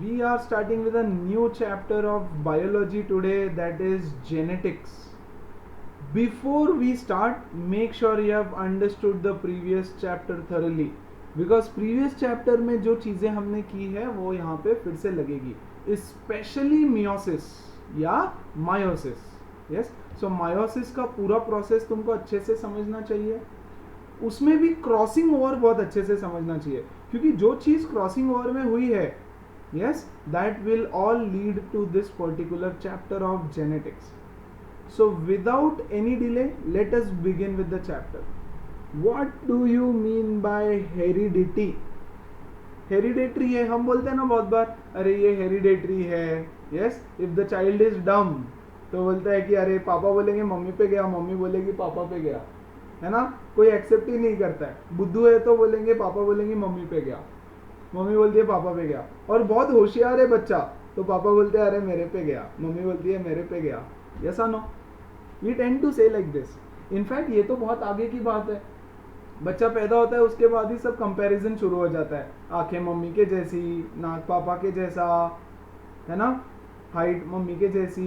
We are starting with a new chapter of biology today, that is genetics. Before we start, make sure you have understood the previous chapter thoroughly, because previous chapter में जो चीज़ें हमने की है वो यहाँ पे फिर से लगेगी, स्पेशली मियोसिस या मायोसिस. यस, सो मायोसिस का पूरा प्रोसेस तुमको अच्छे से समझना चाहिए. उसमें भी क्रॉसिंग ओवर बहुत अच्छे से समझना चाहिए, क्योंकि जो चीज़ क्रॉसिंग ओवर में हुई है, yes, that will all lead to this particular chapter of genetics. So without any delay, let us begin with the chapter. What do you mean by heredity? Hereditary है, हम बोलते हैं ना बहुत बार, अरे ये हेरिडेटरी है. Yes, if the child is dumb तो बोलता है कि अरे पापा बोलेंगे मम्मी पे गया, मम्मी बोलेगी पापा पे गया, है ना. कोई एक्सेप्ट ही नहीं करता है. बुद्धू है तो बोलेंगे पापा बोलेंगे मम्मी पे गया, मम्मी बोलती है पापा पे गया. और बहुत होशियार है बच्चा तो पापा बोलते हैं अरे मेरे पे गया, मम्मी बोलती है मेरे पे गया. यस और नो? वी टेंड टू से लाइक दिस. इनफैक्ट ये तो बहुत आगे की बात है. बच्चा पैदा होता है उसके बाद ही सब कंपैरिजन शुरू हो जाता है. आंखें मम्मी के जैसी, नाक पापा के जैसा, है ना, हाइट मम्मी के जैसी,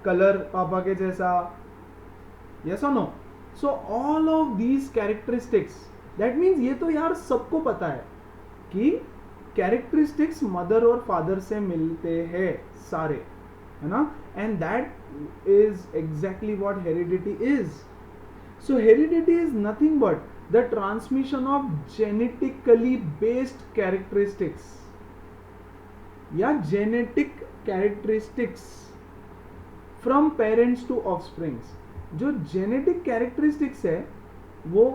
कलर पापा के जैसा. यस और no? So all of these characteristics, that means ये तो यार सबको पता है कि कैरेक्टरिस्टिक्स मदर और फादर से मिलते हैं सारे, है ना. And that is exactly what heredity is. So heredity is nothing but the transmission of genetically based characteristics या genetic characteristics from parents to offsprings. जो जेनेटिक कैरेक्टरिस्टिक्स है वो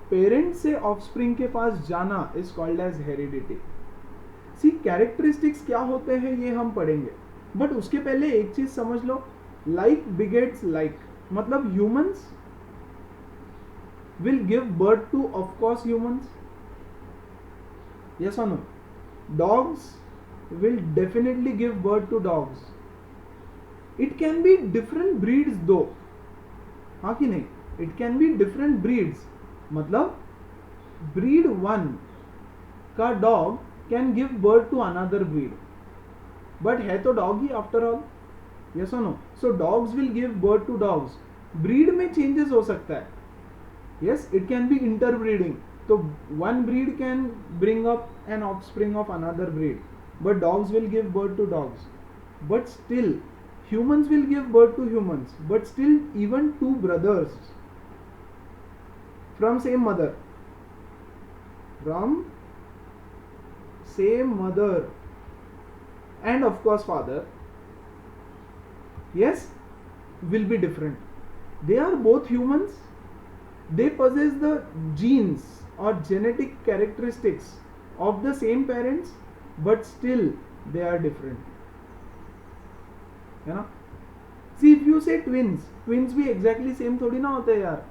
पेरेंट से ऑफस्प्रिंग के पास जाना is called as heredity. See, characteristics क्या होते हैं ये हम पढ़ेंगे, बट उसके पहले एक चीज समझ लो, लाइक बिगेट्स लाइक. मतलब humans will give birth to, of course, humans. Yes or no? Dogs will definitely give birth to dogs. It can be different breeds though. हाँ कि नहीं? It can be different breeds. मतलब breed 1 का dog can give birth to another breed. But है तो dog he after all. Yes or no? So dogs will give birth to dogs. Breed में changes हो सकता है. Yes, it can be interbreeding. So one breed can bring up an offspring of another breed, but dogs will give birth to dogs. But still, humans will give birth to humans. But still, even two brothers from same mother, and of course father, yes, will be different. They are both humans. They possess the genes or genetic characteristics of the same parents, but still they are different. है ना? See, if you say twins भी exactly same थोड़ी ना होते हैं यार,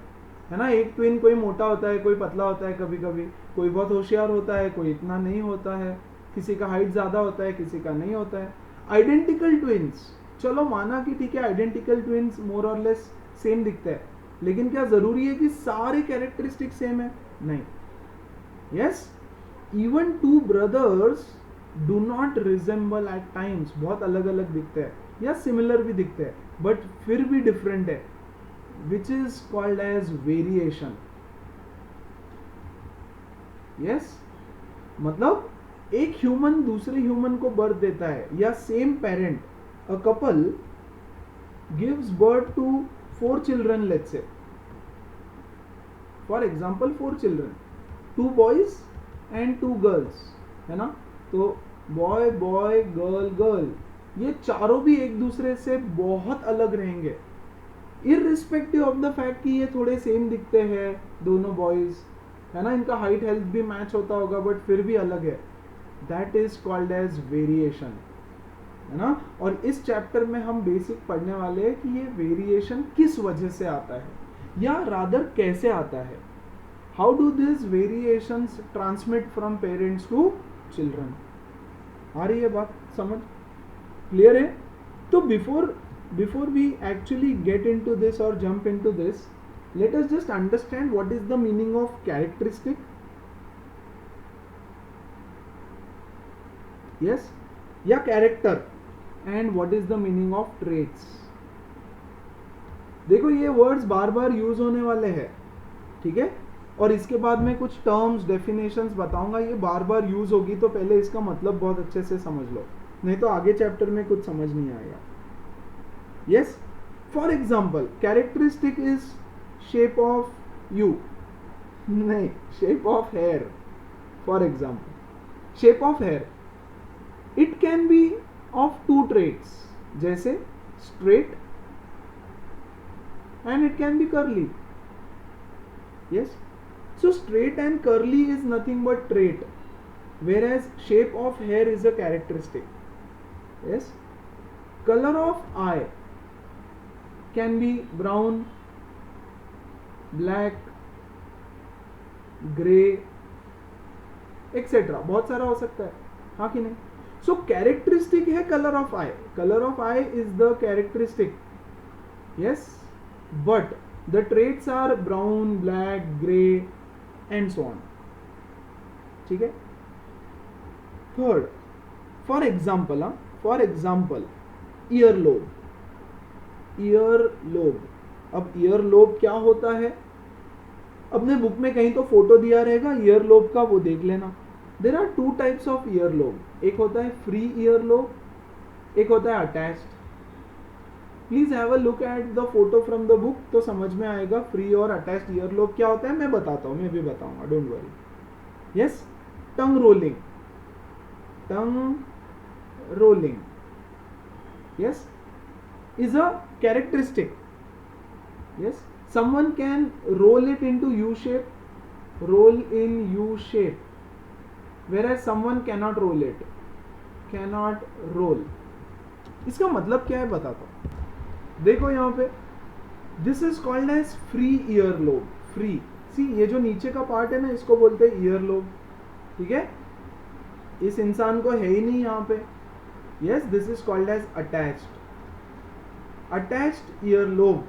है ना. एक ट्विन कोई मोटा होता है, कोई पतला होता है, कभी कभी कोई बहुत होशियार होता है, कोई इतना नहीं होता है, किसी का हाइट ज्यादा होता है, किसी का नहीं होता है. आइडेंटिकल ट्विन्स, चलो माना कि ठीक है आइडेंटिकल ट्विन्स मोर और लेस सेम दिखते हैं, लेकिन क्या जरूरी है कि सारे कैरेक्टरिस्टिक सेम है? नहीं. Yes, even two brothers do not resemble at times. बहुत अलग अलग दिखते हैं या सिमिलर भी दिखते हैं, बट फिर भी डिफरेंट है, which is called as variation. Yes, मतलब एक ह्यूमन दूसरे ह्यूमन को बर्थ देता है, या same parent, a couple gives birth to 4 children, let's say, for example 4 children, 2 boys and 2 girls, है ना. तो बॉय बॉय गर्ल गर्ल, ये चारों भी एक दूसरे से बहुत अलग रहेंगे, इररिस्पेक्टिव ऑफ द फैक्ट कि ये थोड़े सेम दिखते हैं दोनों बॉयज, है ना. इनका हाइट हेल्थ भी मैच होता होगा, बट फिर भी अलग है. That is called as variation, है ना. और इस चैप्टर में हम बेसिक पढ़ने वाले हैं कि ये वेरिएशन किस वजह से आता है, या रादर कैसे आता है. How do this variations transmit from parents to children. आ रही है बात समझ? क्लियर है? तो before we actually get into this और jump into this, let us just understand what is the meaning of characteristic. Yes, या character, and what is the meaning of traits. देखो ये वर्ड्स बार बार यूज होने वाले हैं, ठीक है, और इसके बाद में कुछ टर्म्स डेफिनेशंस बताऊंगा, ये बार बार यूज होगी, तो पहले इसका मतलब बहुत अच्छे से समझ लो, नहीं तो आगे चैप्टर में कुछ समझ नहीं आएगा। Yes, for example characteristic is shape of you, नहीं, shape of hair. For example shape of hair, it can be of two traits, जैसे straight and it can be curly. Yes, so straight and curly is nothing but trait, whereas shape of hair is a characteristic. Yes, color of eye can be brown, black, grey, etc. बहुत सारा हो सकता है, हाँ कि नहीं। so characteristic है color of eye, color of eye is the characteristic, yes, but the traits are brown, black, grey and so on, ठीक है। Third, for example, for example ear lobe, ear lobe. अब ear lobe क्या होता है, अपने book में कहीं तो फोटो दिया रहेगा ईयर लोब का, वो देख लेना। There are two types of ear lobe, एक होता है फ्री ईयर लोब, एक होता है attached. Please have a look at the photo from the book, तो समझ में आएगा फ्री और अटैच्ड ईयर लोब क्या होता है। मैं बताता हूं, मैं भी बताऊंगा, don't worry. Yes, tongue rolling, tongue rolling, yes, is a characteristic. Yes, someone can roll it into U shape, roll in U shape, whereas someone cannot roll it, cannot roll। इसका मतलब क्या है बताता हूं, देखो यहाँ पे, this is called as free ear lobe. Free, see ये जो नीचे का पार्ट है ना, इसको बोलते हैं ईयर लोब, ठीक है। इस इंसान को है ही नहीं यहाँ पे। Yes, this is called as attached, attached ear lobe,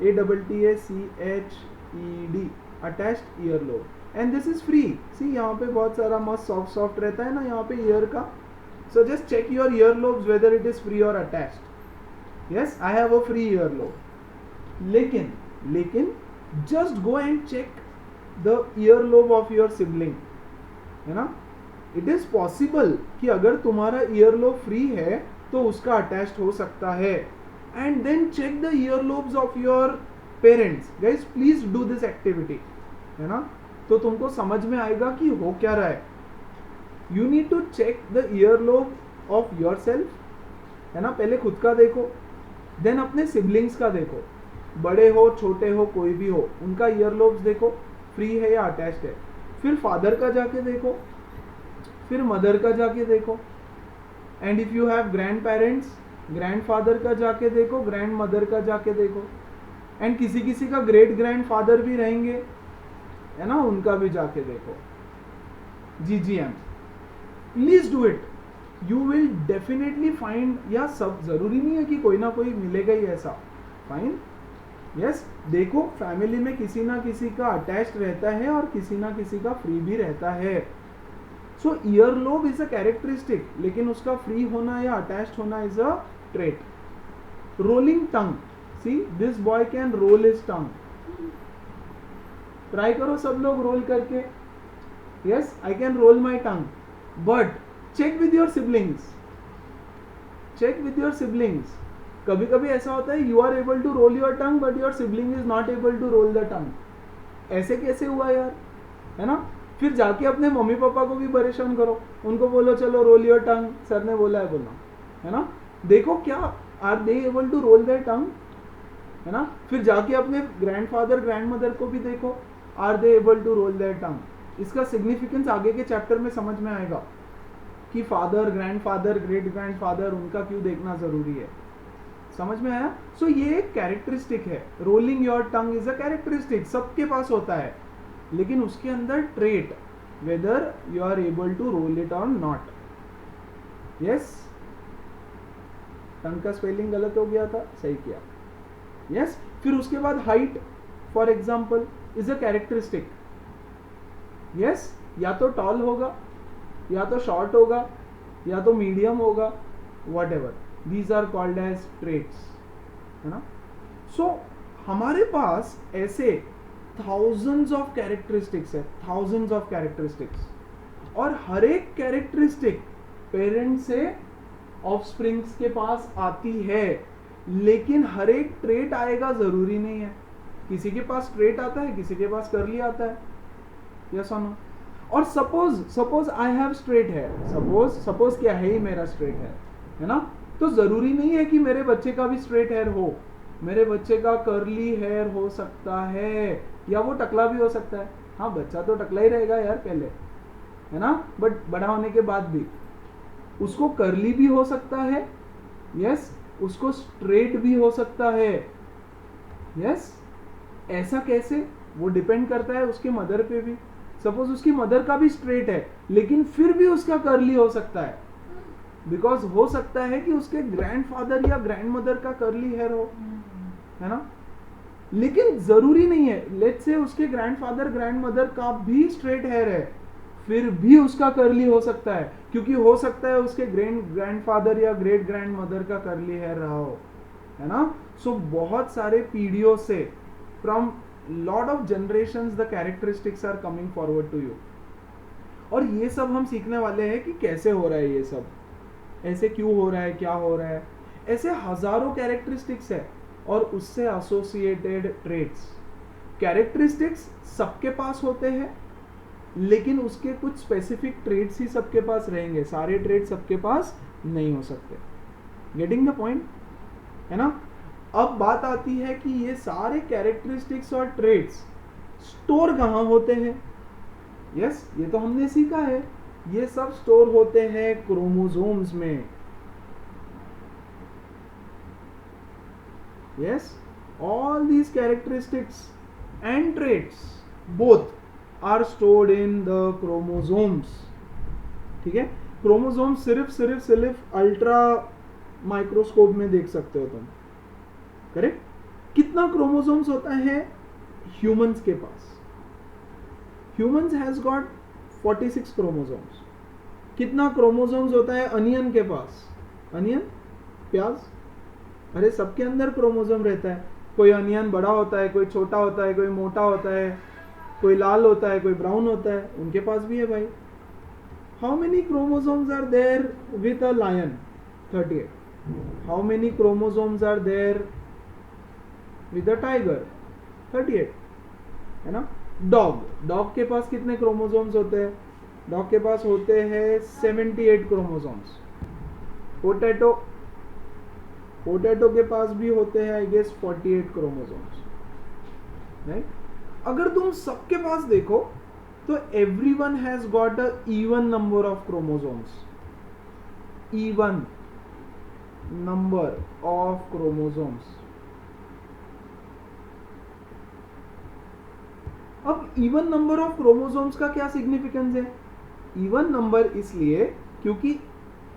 ATTACHED, attached ear lobe, and this is free. See यहाँ पे बहुत सारा मस्त सॉफ्ट सॉफ्ट रहता है ना यहाँ पे ईयर का, so just check your ear lobes whether it is free और attached. Yes, I have a free earlobe. लेकिन just go and check the earlobe of your sibling, है ना। It is possible कि अगर तुम्हारा earlobe free है तो उसका attached हो सकता है। And then check the earlobes of your parents. Guys, please do this activity, है ना, तो तुमको समझ में आएगा कि हो क्या रहा है। You need to check the earlobe of yourself, है ना, पहले खुद का देखो, देन अपने सिबलिंग्स का देखो, बड़े हो छोटे हो कोई भी हो, उनका ईयरलोब्स देखो फ्री है या अटैच्ड है। फिर फादर का जाके देखो, फिर मदर का जाके देखो, and if you have grand parents, grandfather का जाके देखो, ग्रैंड मदर का जाके देखो, एंड किसी किसी का ग्रेट ग्रैंडफादर भी रहेंगे, है ना, उनका भी जाके देखो। GGM, please do it, you will definitely find, या सब जरूरी नहीं है कि कोई ना कोई मिलेगा ही ऐसा, फाइन। यस, देखो फैमिली में किसी ना किसी का अटैच्ड रहता है और किसी ना किसी का फ्री भी रहता है। So ear lobe is a characteristic, लेकिन उसका फ्री होना या अटैच्ड होना is a trait. Rolling tongue, see this boy can roll his tongue, try करो सब लोग रोल करके। Yes, I can roll my tongue, but check with your siblings, check with your siblings. कभी कभी ऐसा होता है you are able to roll your tongue but your sibling is not able to role the tongue. ऐसे कैसे हुआ यार, है ना। फिर जाके अपने मम्मी पापा को भी परेशान करो, उनको बोलो चलो रोल योर टंग, सर ने बोला है बोलना, है ना। देखो क्या are they able to roll their tongue, है ना। फिर जाके अपने ग्रैंडफादर ग्रैंडमदर को भी देखो, are they able to roll their tongue. इसका सिग्निफिकेंस आगे के चैप्टर में समझ में आएगा कि फादर, ग्रैंडफादर, ग्रेट ग्रैंडफादर, उनका क्यों देखना जरूरी है। समझ में आया। सो ये एक कैरेक्टरिस्टिक है, rolling your tongue is a characteristic, सबके पास होता है, लेकिन उसके अंदर trait, whether you are able to roll it और नॉट। यस, टंग का स्पेलिंग गलत हो गया था, सही किया। यस, फिर उसके बाद height for example is a characteristic. Yes, या तो टॉल होगा या तो शॉर्ट होगा, या तो मीडियम होगा, whatever, these are called as traits, है ना। सो हमारे पास ऐसे थाउजेंड्स ऑफ कैरेक्टरिस्टिक्स है, थाउजेंड्स ऑफ कैरेक्टरिस्टिक्स, और हर एक कैरेक्टरिस्टिक पेरेंट से ऑफस्प्रिंग्स के पास आती है, लेकिन हर एक ट्रेट आएगा जरूरी नहीं है। किसी के पास ट्रेट आता है, किसी के पास कर्ली आता है, यस और नो। और suppose I have straight hair, suppose क्या है ही मेरा स्ट्रेट है ना, तो जरूरी नहीं है कि मेरे बच्चे का भी स्ट्रेट हेयर हो, मेरे बच्चे का कर्ली हेयर हो सकता है, या वो टकला भी हो सकता है। हाँ, बच्चा तो टकला ही रहेगा यार पहले, है ना, बट बड़ा होने के बाद भी उसको कर्ली भी हो सकता है, यस, उसको स्ट्रेट भी हो सकता है, यस। ऐसा कैसे? वो डिपेंड करता है उसके मदर पे भी। सपोज उसकी मदर का भी स्ट्रेट है, लेकिन फिर भी उसका कर्ली हो सकता है, बिकॉज हो सकता है कि उसके ग्रैंडफादर या ग्रैंडमदर का कर्ली हेयर हो, है ना। लेकिन जरूरी नहीं है, लेट्स से उसके ग्रैंडफादर ग्रैंडमदर का भी स्ट्रेट हेयर है, फिर भी उसका कर्ली हो सकता है, क्योंकि हो सकता है उसके ग्रैंडफादर या ग्रेट ग्रैंडमदर का कर्ली हेयर रहा हो, है ना। सो बहुत सारे पीढ़ियों से, from lot of generations, the characteristics are coming forward to you. और ये सब हम सीखने वाले हैं कि कैसे हो रहा है ये सब, ऐसे क्यों हो रहा है, क्या हो रहा है। ऐसे हजारों कैरेक्टरिस्टिक्स है और उससे एसोसिएटेड ट्रेट्स। कैरेक्टरिस्टिक्स सबके पास होते हैं, लेकिन उसके कुछ स्पेसिफिक ट्रेट्स ही सबके पास रहेंगे, सारे ट्रेट्स सबके पास नहीं हो सकते। गेटिंग द पॉइंट, है ना। अब बात आती है कि ये सारे कैरेक्टरिस्टिक्स और ट्रेट्स स्टोर कहाँ होते हैं। यस, ये तो हमने सीखा है, ये सब स्टोर होते हैं क्रोमोसोम्स में। Yes, all these characteristics and traits both are stored in the chromosomes. ठीक है, क्रोमोसोम सिर्फ अल्ट्रा माइक्रोस्कोप में देख सकते हो तुम, करेक्ट। कितना क्रोमोसोम्स होता है ह्यूमंस के पास? Humans has got 46 chromosomes. कितना क्रोमोसोम्स होता है अनियन के पास? अनियन, प्याज, अरे सबके अंदर क्रोमोसोम रहता है। कोई अनियन बड़ा होता है, कोई छोटा होता है, कोई मोटा होता है, कोई लाल होता है, कोई ब्राउन होता है, उनके पास भी है भाई। How many chromosomes are there with a lion? 38। How many chromosomes are there with a tiger? 38, है ना। डॉग के पास कितने क्रोमोसोम्स होते हैं? डॉग के पास होते हैं 78 क्रोमोसोम्स। पोटैटो के पास भी होते हैं आई गेस 48 क्रोमोसोम्स, राइट। अगर तुम सबके पास देखो तो everyone has got a even number of chromosomes, even number of chromosomes. अब इवन नंबर ऑफ क्रोमोसोम्स का क्या सिग्निफिकेंस है? इवन नंबर इसलिए क्योंकि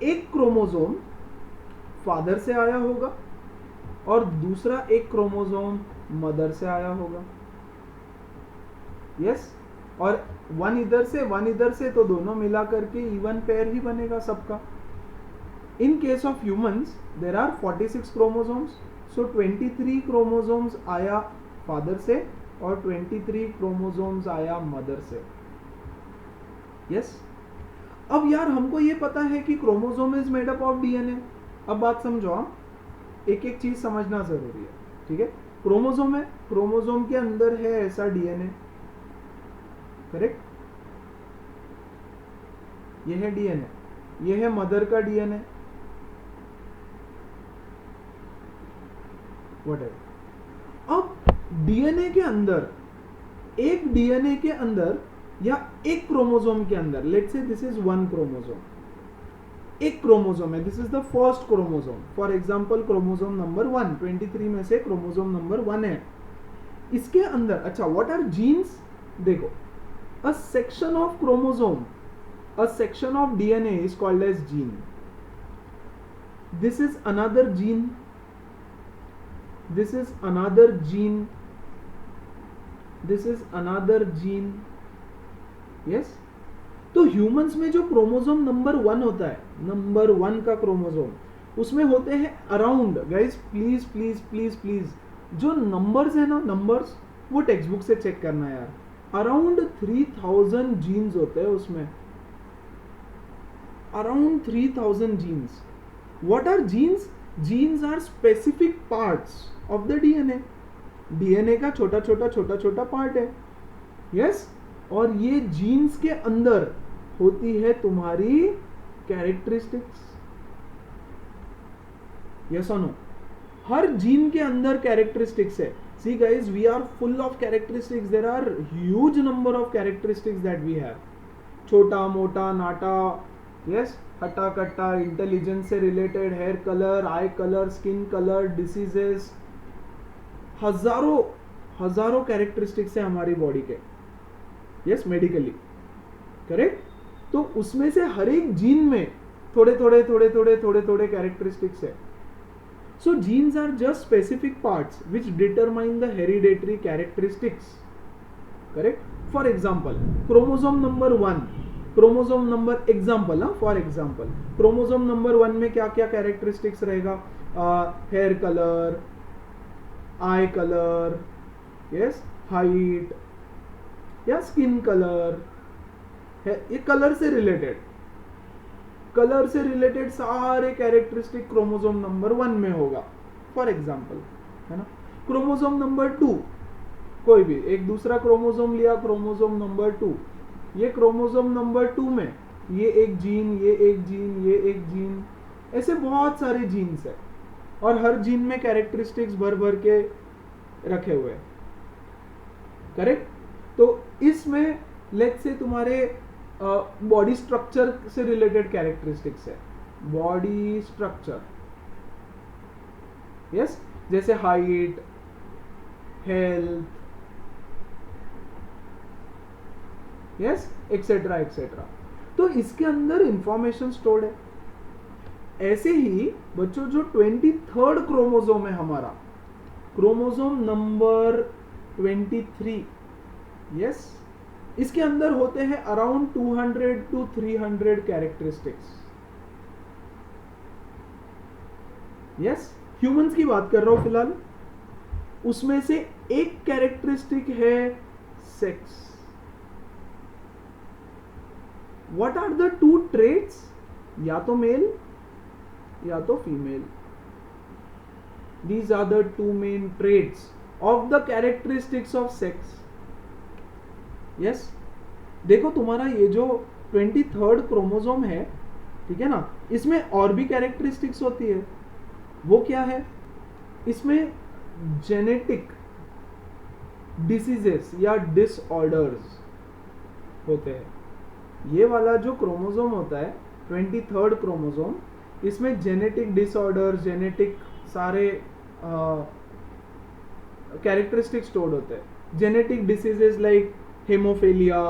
एक क्रोमोसोम फादर से आया होगा और दूसरा एक क्रोमोसोम मदर से आया होगा। यस, और वन इधर से, तो दोनों मिला करके इवन पेयर ही बनेगा सबका। In case of humans there are 46 chromosomes, so 23 chromosomes आया फादर से और 23 क्रोमोसोम्स आया मदर से। यस, अब यार हमको ये पता है कि chromosome is made up of DNA. अब बात समझो, एक एक चीज समझना जरूरी है, ठीक है। क्रोमोसोम है, क्रोमोसोम के अंदर है ऐसा डीएनए, करेक्ट। ये है डीएनए, ये है मदर का डीएनए, व्हाटएवर। अब डीएनए के अंदर, एक डीएनए के अंदर या एक क्रोमोसोम के अंदर, let's say this is one chromosome, एक क्रोमोसोम है, this is the first chromosome, for example chromosome number 1, 23 में से क्रोमोसोम नंबर 1 है। इसके अंदर, अच्छा, व्हाट आर जीन्स? देखो, a section of chromosome, a section of DNA is called as gene. This is another gene, this is another gene, this is another gene। yes, तो humans में जो chromosome number 1 होता है number 1 का chromosome, उसमें होते हैं around, guys please please please please, जो नंबर्स है ना, नंबर्स वो टेक्स्ट बुक से चेक करना यार, अराउंड 3000 जीन्स होते हैं उसमें, around 3000 genes. What are genes? Genes are specific parts of the DNA. DNA का छोटा छोटा छोटा छोटा पार्ट है. यस. और ये जीन्स के अंदर होती है तुम्हारी कैरेक्टरिस्टिक्स. यस और नो? हर जीन के अंदर कैरेक्टरिस्टिक्स है. See guys, we are full of characteristics. There are huge number of characteristics that we have. छोटा मोटा नाटा, यस, हट्टा कट्टा, इंटेलिजेंस से related, hair colour, eye colour, skin colour, diseases, हजारों हजारों कैरेक्टरिस्टिक्स है हमारी बॉडी के. Yes, medically correct. तो उसमें से हर एक जीन में थोड़े थोड़े थोड़े थोड़े थोड़े थोड़े कैरेक्टरिस्टिक्स है. So genes are just specific parts which determine the hereditary characteristics. Correct? For example, chromosome number 1, chromosome number example, for example, chromosome number 1 में क्या क्या characteristics रहेगा? Hair color, eye color, yes, height, या skin color, ये color से related, colour से related सारे characteristic chromosome number 1 में होगा, फॉर एग्जांपल, है ना. क्रोमोसोम नंबर 2, कोई भी एक दूसरा क्रोमोसोम लिया, क्रोमोसोम नंबर 2, ये क्रोमोसोम नंबर 2 में ये एक जीन, ये एक जीन, ये एक जीन, ऐसे बहुत सारे जीन्स है और हर जीन में कैरेक्टरिस्टिक्स भर भर के रखे हुए हैं. करेक्ट. तो इसमें लेट्स से तुम्हारे बॉडी स्ट्रक्चर से रिलेटेड कैरेक्टरिस्टिक्स है. बॉडी स्ट्रक्चर, यस, जैसे height, health, yes, etcetera etcetera. तो इसके अंदर इंफॉर्मेशन स्टोर्ड है. ऐसे ही बच्चों जो 23rd क्रोमोसोम है हमारा, क्रोमोसोम नंबर 23, यस, इसके अंदर होते हैं around 200 to 300 characteristics. Yes, humans की बात कर रहा हूं फिलहाल. उसमें से एक कैरेक्टरिस्टिक है sex. What are the 2 traits? या तो मेल या तो female. These are the 2 main traits of the characteristics of sex. Yes. देखो तुम्हारा ये जो 23rd क्रोमोसोम है, ठीक है ना, इसमें और भी कैरेक्टरिस्टिक्स होती है. वो क्या है? इसमें जेनेटिक डिसीजेस या डिसऑर्डर्स होते हैं. ये वाला जो क्रोमोसोम होता है 23rd क्रोमोसोम, इसमें जेनेटिक डिसऑर्डर, जेनेटिक सारे कैरेक्टरिस्टिक्स स्टोर्ड होते हैं. जेनेटिक डिसीजेस लाइक हेमोफेलिया,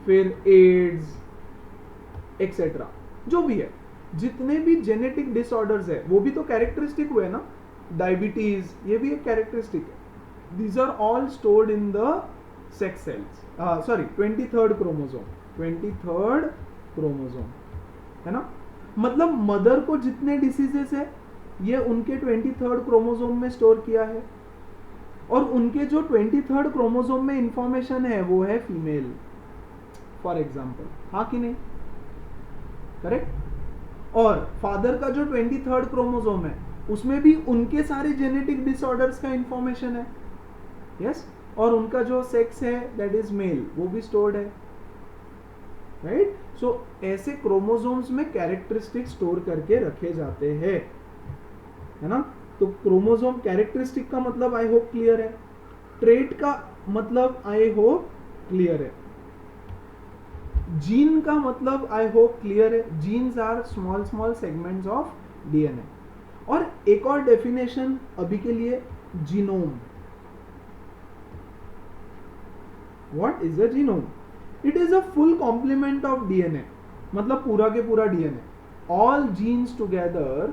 फिर एड्स, एक्सेट्रा, जो भी है, जितने भी जेनेटिक डिसऑर्डर्स है वो भी तो कैरेक्टरिस्टिक हुए ना. डायबिटीज, ये भी एक कैरेक्टरिस्टिक है. These are all stored in the sex cells. Sorry, 23rd chromosome, 23rd chromosome, है ना. मतलब मदर को जितने डिसीजेस है ये उनके 23rd क्रोमोसोम में स्टोर किया है, और उनके जो 23rd क्रोमोसोम में इंफॉर्मेशन है वो है फीमेल, फॉर एग्जाम्पल. हाँ कि नहीं? करेक्ट. और फादर का जो 23rd क्रोमोसोम है उसमें भी उनके सारे जेनेटिक डिसऑर्डर्स का इंफॉर्मेशन है. यस. और उनका जो सेक्स है दैट इज मेल, वो भी स्टोर्ड है. राइट. सो ऐसे क्रोमोसोम्स में कैरेक्टरिस्टिक स्टोर करके रखे जाते हैं, है ना. तो क्रोमोसोम कैरेक्टरिस्टिक का मतलब आई होप क्लियर है. ट्रेट का मतलब आई होप क्लियर है. जीन का मतलब आई होप क्लियर है. Genes are small small segments of DNA. और एक और डेफिनेशन अभी के लिए, genome. What is a genome? It is a full complement of DNA. मतलब पूरा के पूरा DNA, all genes together,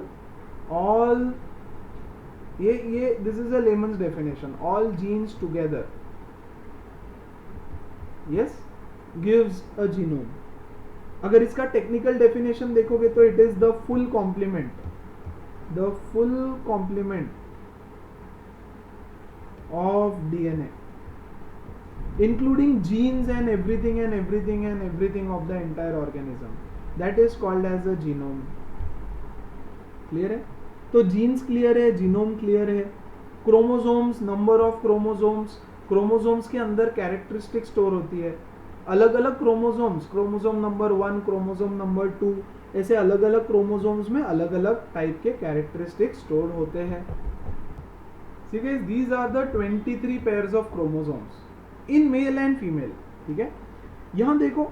all, ये this is a layman's definition. All genes together, yes, gives a genome. अगर इसका टेक्निकल डेफिनेशन देखोगे तो it is the full complement of DNA including genes and everything of the entire organism. That is called as a genome. Clear है? तो jeans clear है, genome clear है. Chromosomes, number of chromosomes के अंदर characteristic store होती है. अलग अलग chromosomes, chromosome number 1, chromosome number 2, ऐसे अलग अलग क्रोमोसोम्स में अलग अलग टाइप के कैरेक्टरिस्टिक स्टोर होते हैं. ठीक है, these are the 23 pairs of chromosomes in male and female. ठीक है, यहां देखो,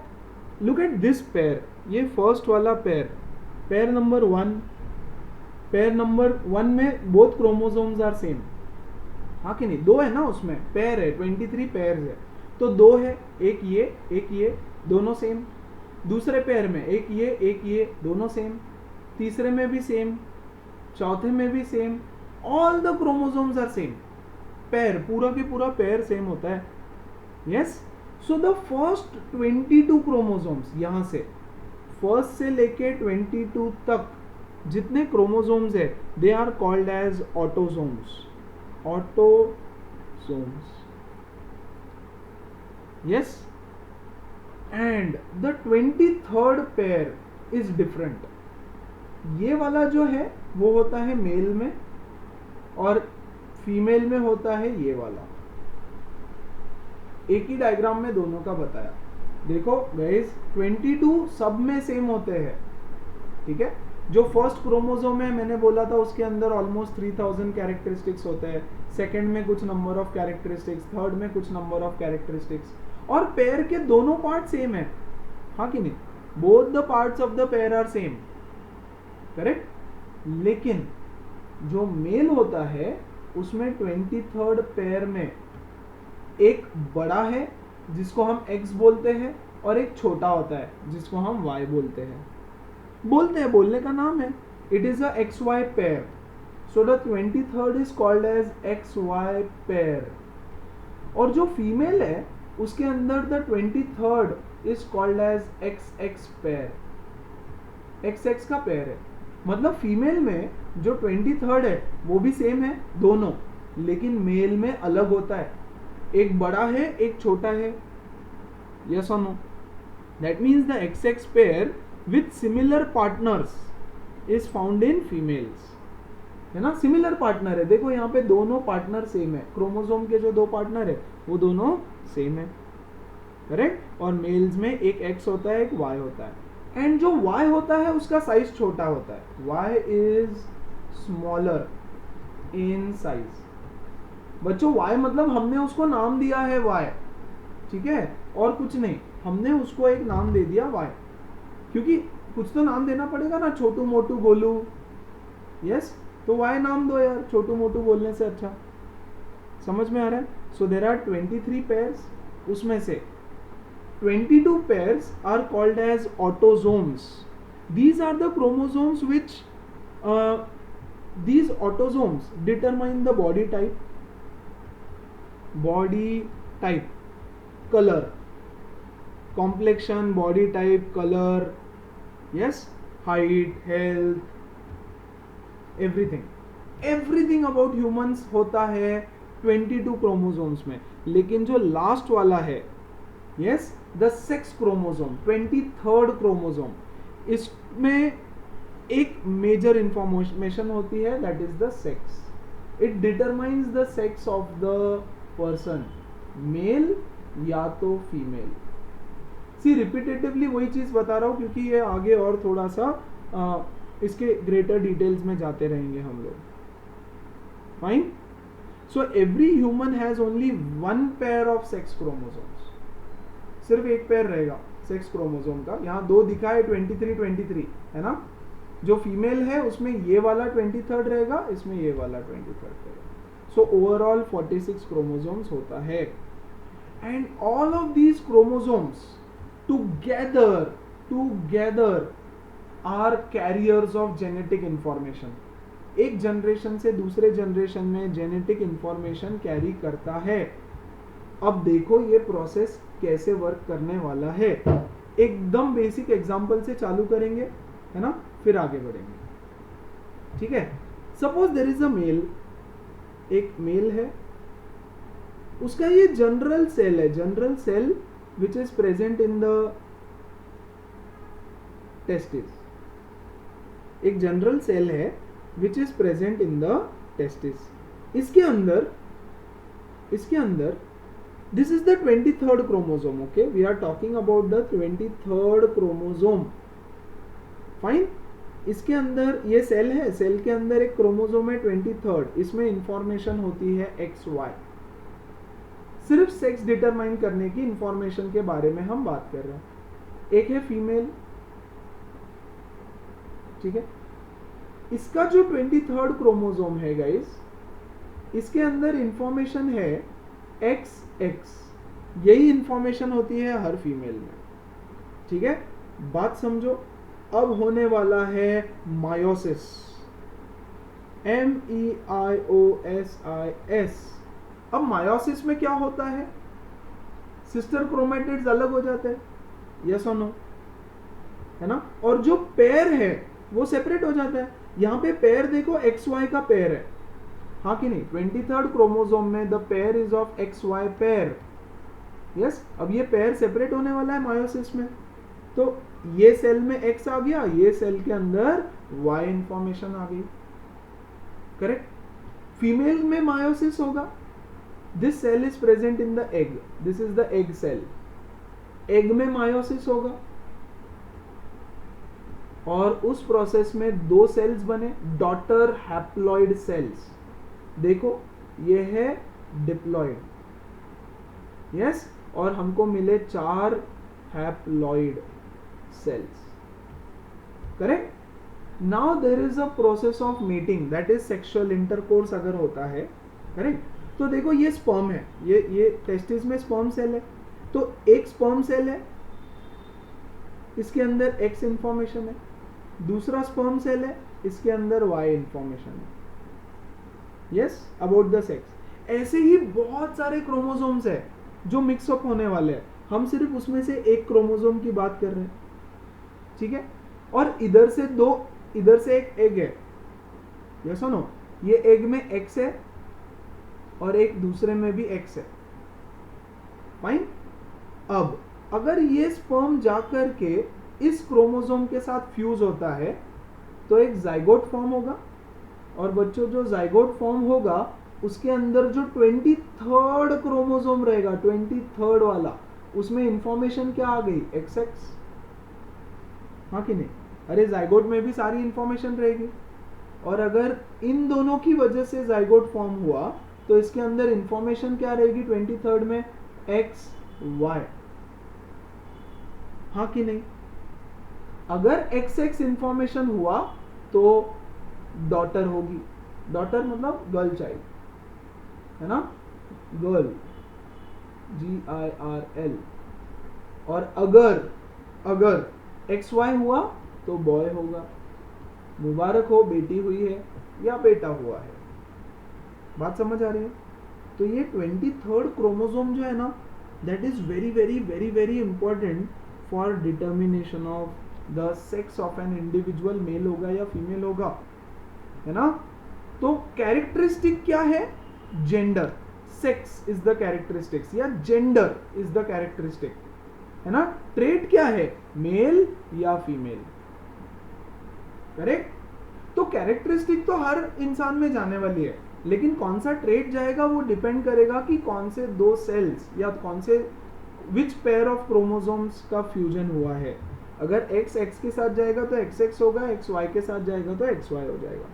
लुक एट दिस पेयर. ये फर्स्ट वाला पेयर नंबर 1, पेयर नंबर 1 में बोथ क्रोमोसोम्स आर सेम. हाँ कि नहीं? 2 है ना उसमें, पेयर है, 23 पेयर्स है. तो 2 है, एक ये, दोनों सेम. दूसरे पेयर में एक ये, दोनों सेम. तीसरे में भी सेम, चौथे में भी same. All the chromosomes are same. Pair, पूरा के पूरा पेयर सेम होता है. Yes, so the first 22 chromosomes, यहां से फर्स्ट से लेके 22 तक जितने क्रोमोसोम्स है, they are called as autosomes. Yes, and the 23rd pair is different. ये वाला जो है वो होता है मेल में, और फीमेल में होता है ये वाला. एक ही डायग्राम में दोनों का बताया. देखो गाइस, 22 सब में सेम होते हैं. ठीक है, जो फर्स्ट क्रोमोसोम है मैंने बोला था उसके अंदर ऑलमोस्ट 3000 कैरेक्टरिस्टिक्स होते हैं. सेकंड में कुछ नंबर ऑफ कैरेक्टरिस्टिक्स, थर्ड में कुछ नंबर ऑफ कैरेक्टरिस्टिक्स. और पेयर के दोनों पार्ट सेम है. हाँ कि नहीं? Both the parts of the pair are same. Correct. लेकिन जो मेल होता है उसमें 23rd पेयर में एक बड़ा है जिसको हम X बोलते हैं, और एक छोटा होता है जिसको हम Y बोलते हैं. बोलने का नाम है. It is a XY pair. So the 23rd is called as XY pair. और जो फीमेल है उसके अंदर the 23rd is called as XX pair. XX का पेयर है. मतलब फीमेल में जो 23rd है वो भी सेम है दोनों, लेकिन मेल में अलग होता है. एक बड़ा है, एक छोटा है. यस और no? That means the XX pair with similar partners is found in females. है ना? सिमिलर पार्टनर है. देखो यहाँ पे दोनों पार्टनर सेम है. क्रोमोसोम के जो 2 पार्टनर है वो दोनों सेम है. करेक्ट. और मेल्स में एक X होता है, एक Y होता है. एंड जो Y होता है उसका साइज छोटा होता है. Y is smaller in size. बच्चों, Y मतलब हमने उसको नाम दिया है Y. ठीक है, और कुछ नहीं, हमने उसको एक नाम दे दिया Y. क्योंकि कुछ तो नाम देना पड़ेगा ना, छोटू मोटू गोलू. यस, तो Y नाम दो यार, छोटू मोटू बोलने से अच्छा. समझ में आ रहा है? So there are 23 pairs. उसमें से 22 pairs are called as autosomes. These are the chromosomes which these autosomes determine the body type, color, complexion, body type, color, yes, height, health, everything about humans होता है 22 chromosomes में. लेकिन जो last वाला है, yes, the sex chromosome, 23rd chromosome, इसमें एक major information होती है, that is the sex. It determines the sex of the person, male या तो फीमेल. सी, रिपीटेटिवली वही चीज बता रहा हूं क्योंकि ये आगे और थोड़ा सा इसके ग्रेटर डिटेल्स में जाते रहेंगे हम लोग. Fine. So every human has only 1 pair of sex chromosomes. सिर्फ एक पेयर रहेगा सेक्स क्रोमोसोम का. यहाँ 2 दिखा है, 23 है ना. जो फीमेल है उसमें ये वाला 23rd रहेगा, इसमें ये वाला 23rd रहेगा. सो ओवरऑल 46 क्रोमोसोम्स होता है. And all of these chromosomes together are carriers of genetic information. एक जनरेशन से दूसरे जनरेशन में जेनेटिक इंफॉर्मेशन कैरी करता है. अब देखो ये प्रोसेस कैसे वर्क करने वाला है. एकदम बेसिक एग्जांपल से चालू करेंगे, है ना, फिर आगे बढ़ेंगे, ठीक है। Suppose there is a male, एक मेल है, उसका ये जनरल सेल है, general cell which is present in the testis, एक जनरल सेल है which is present in the testis. इसके अंदर this is the 23rd chromosome, okay, we are talking about the 23rd chromosome, fine. इसके अंदर ये cell है, cell के अंदर एक क्रोमोसोम है 23rd, इसमें इंफॉर्मेशन होती है XY, सिर्फ सेक्स डिटरमाइन करने की इंफॉर्मेशन के बारे में हम बात कर रहे हैं। एक है फीमेल, ठीक है। इसका जो 23rd क्रोमोसोम है गाइस, इसके अंदर इंफॉर्मेशन है XX, यही इंफॉर्मेशन होती है हर फीमेल में, ठीक है। बात समझो, अब होने वाला है मायोसिस, MEIOSIS। अब मायोसिस में क्या होता है, सिस्टर क्रोमेटिड्स अलग हो जाते हैं, यस और नो, है ना, और जो पेयर है वो सेपरेट हो जाता है। यहां पे पेयर देखो, XY का पेयर है, हाँ कि नहीं, 23rd क्रोमोसोम में the pair is of XY pair, yes. अब ये पेयर सेपरेट होने वाला है मायोसिस में, तो ये सेल में X आ गया, ये सेल के अंदर Y इंफॉर्मेशन आ गई, करेक्ट। फीमेल में मायोसिस होगा, this cell is present in the egg, this is the egg cell, egg में मायोसिस होगा, और उस प्रोसेस में दो सेल्स बने, डॉटर हैप्लॉइड सेल्स, देखो ये है डिप्लॉइड, यस, और हमको मिले 4 haploid cells, correct. Now there is a process of meeting, that is sexual intercourse अगर होता है, करेक्ट। तो देखो ये स्पर्म है, ये टेस्टिस में स्पर्म सेल है, तो एक स्पर्म सेल है, इसके अंदर X इंफॉर्मेशन है, दूसरा स्पर्म सेल है, इसके अंदर Y इंफॉर्मेशन है, यस, अबाउट द सेक्स। ऐसे ही बहुत सारे क्रोमोसोम्स है जो मिक्सअप होने वाले हैं, हम सिर्फ उसमें से एक क्रोमोसोम की बात कर रहे हैं, ठीक है। और इधर से एक एग है, यस और नो, ये एग में X है और एक दूसरे में भी X है, फाइन। अब अगर ये स्पर्म जाकर के इस क्रोमोसोम के साथ फ्यूज होता है तो एक जाइगोट फॉर्म होगा, और बच्चों जो जाइगोट फॉर्म होगा उसके अंदर जो 23rd क्रोमोसोम रहेगा, 23rd वाला, उसमें इंफॉर्मेशन क्या आ गई, XX, हाँ कि नहीं। अरे जाइगोट में भी सारी इंफॉर्मेशन रहेगी, और अगर इन दोनों की वजह से जाइगोट फॉर्म हुआ तो इसके अंदर इंफॉर्मेशन क्या रहेगी 23rd में, XY, हाँ कि नहीं। अगर XX इंफॉर्मेशन हुआ तो डॉटर होगी, डॉटर मतलब गर्ल चाइल्ड, है ना, गर्ल, GIRL। और अगर XY हुआ तो बॉय होगा, मुबारक हो, बेटी हुई है या बेटा हुआ है, बात समझ आ रही है। तो ये 23rd क्रोमोसोम जो है ना, that is very very very very important for determination of the sex of an individual, male होगा या फीमेल होगा, है ना। तो कैरेक्टरिस्टिक क्या है, gender, sex is the characteristics या जेंडर इज द कैरेक्टरिस्टिक, है ना। ट्रेट क्या है, मेल या फीमेल, करेक्ट। तो कैरेक्टरिस्टिक तो हर इंसान में जाने वाली है, लेकिन कौन सा ट्रेट जाएगा वो डिपेंड करेगा कि कौन से दो सेल्स या कौन से विच पेयर ऑफ क्रोमोसोम्स का फ्यूजन हुआ है। अगर X X के साथ जाएगा तो XX होगा, X Y के साथ जाएगा तो XY हो जाएगा।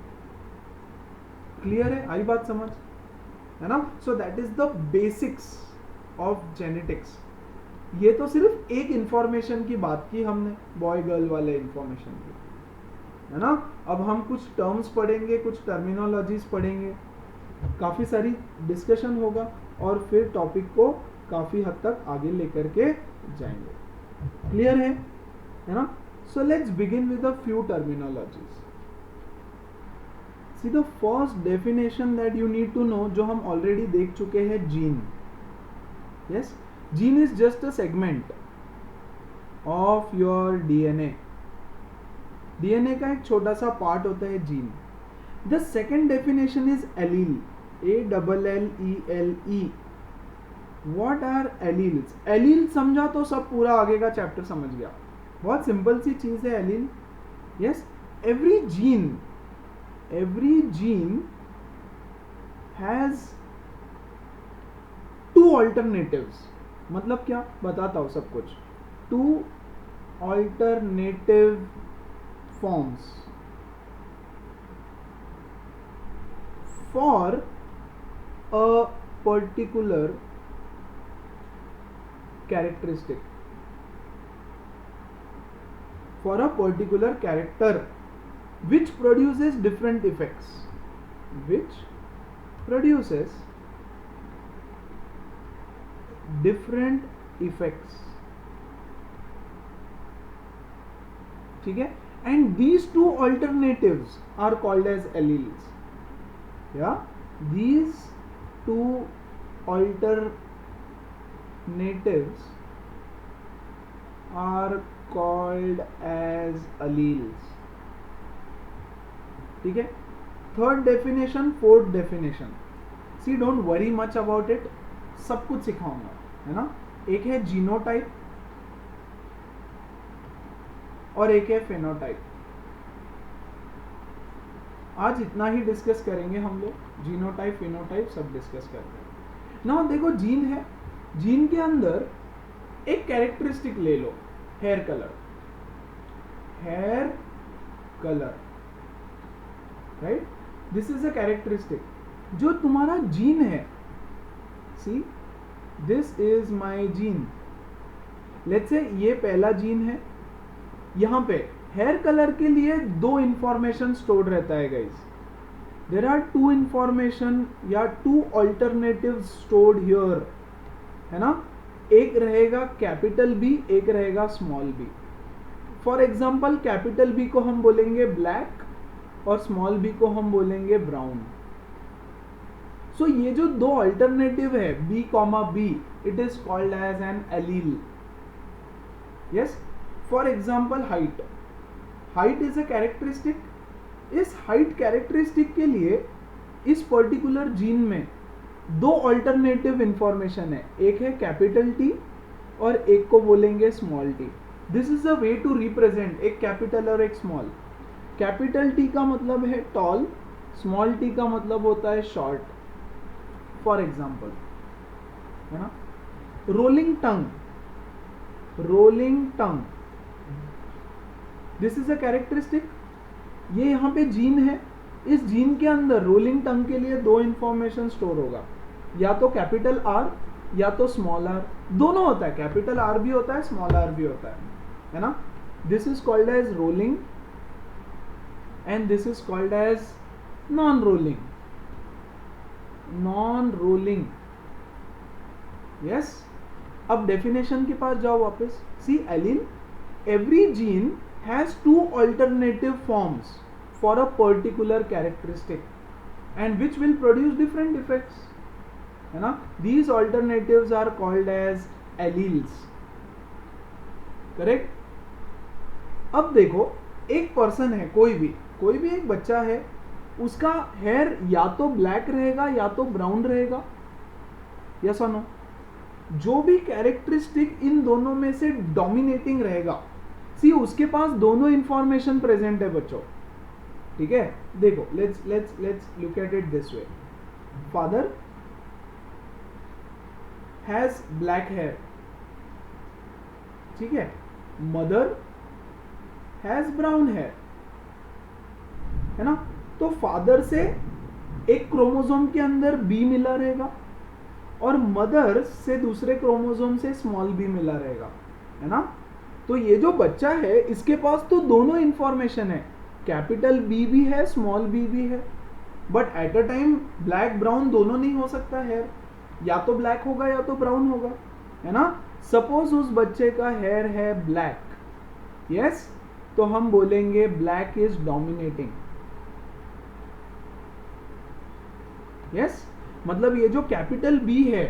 क्लियर है, आई बात समझ, है ना। So that is the basics of genetics. ये तो सिर्फ एक इंफॉर्मेशन की बात की हमने, बॉय गर्ल वाले इंफॉर्मेशन की, है ना। अब हम कुछ टर्म्स पढ़ेंगे, कुछ टर्मिनोलॉजीज पढ़ेंगे, काफ़ी सारी डिस्कशन होगा और फिर टॉपिक को काफ़ी हद तक आगे लेकर के जाएंगे। क्लियर है ना। So let's begin with a few terminologies. See the first definition that you need to know, जो हम ऑलरेडी देख चुके हैं, gene. Yes, gene is just a segment, of your DNA. DNA का एक छोटा सा पार्ट होता है gene. The second definition is allele, ALLELE। What are alleles? Allele समझा तो सब पूरा आगे का चैप्टर समझ गया। बहुत सिंपल सी चीज है allele. Yes, every gene has two alternatives. मतलब क्या, बताता हूं सब कुछ। Two alternative forms for a particular characteristic, for a particular character, which produces different effects, which produces different effects। ठीक है, and these two alternatives are called as alleles। yeah, these two alternatives are called as alleles। ठीक है, third definition, fourth definition. See don't worry much about it, सब कुछ सिखाऊंगा, है ना। एक है जीनोटाइप और एक है फेनोटाइप। आज इतना ही डिस्कस करेंगे हम लोग, जीनोटाइप फेनोटाइप सब डिस्कस करते हैं। नाउ देखो, जीन है, जीन के अंदर एक कैरेक्टरिस्टिक ले लो, hair colour. Hair colour, right, this is a characteristic. जो तुम्हारा जीन है, see this is my gene, let's say ये पहला जीन है। यहां पे हेयर कलर के लिए दो इंफॉर्मेशन स्टोर्ड रहता है guys. There are two information या टू ऑल्टरनेटिव स्टोर्ड हियर, है ना। एक रहेगा कैपिटल बी, एक रहेगा small B. For example capital B को हम बोलेंगे ब्लैक और स्मॉल बी को हम बोलेंगे ब्राउन। सो ये जो दो अल्टरनेटिव है B comma B, it is called as an allele. Yes, for example height, height is a characteristic. इस हाइट कैरेक्टरिस्टिक के लिए इस पर्टिकुलर जीन में दो अल्टरनेटिव इंफॉर्मेशन है, एक है कैपिटल टी और एक को बोलेंगे small T. This is a way to represent एक कैपिटल और एक स्मॉल। कैपिटल टी का मतलब है टॉल, स्मॉल टी का मतलब होता है शॉर्ट। फॉर एग्जाम्पल, है ना, rolling tongue, rolling tongue, this is a characteristic. ये यहाँ पे जीन है, इस जीन के अंदर रोलिंग टंग के लिए दो इंफॉर्मेशन स्टोर होगा, या तो कैपिटल आर या तो स्मॉल आर, दोनों होता है, कैपिटल आर भी होता है स्मॉल आर भी होता है ना। This is called as rolling and this is called as non rolling, non rolling. Yes, अब डेफिनेशन के पास जाओ वापस। See allele, every gene has two alternative forms for a particular characteristic and which will produce different effects, है ना। These alternatives are called as alleles, correct। अब देखो, एक पर्सन है, कोई भी एक बच्चा है, उसका हेयर या तो ब्लैक रहेगा या तो ब्राउन रहेगा, यस और नो। जो भी कैरेक्टरिस्टिक इन दोनों में से डोमिनेटिंग रहेगा, सी उसके पास दोनों इंफॉर्मेशन प्रेजेंट है बच्चों। ठीक है, देखो, let's look at it this way. Father has black hair, ठीक है, मदर हैज ब्राउन हेयर, है ना। तो फादर से एक क्रोमोसोम के अंदर बी मिला रहेगा और मदर से दूसरे क्रोमोसोम से स्मॉल बी मिला रहेगा, है ना। तो ये जो बच्चा है, इसके पास तो दोनों इंफॉर्मेशन है, कैपिटल बी भी है स्मॉल बी भी है, but at a time black brown दोनों नहीं हो सकता हेयर, या तो ब्लैक होगा या तो ब्राउन होगा, है ना। सपोज उस बच्चे का हेयर है ब्लैक, यस, तो हम बोलेंगे ब्लैक इज डोमिनेटिंग। यस, मतलब ये जो कैपिटल बी है,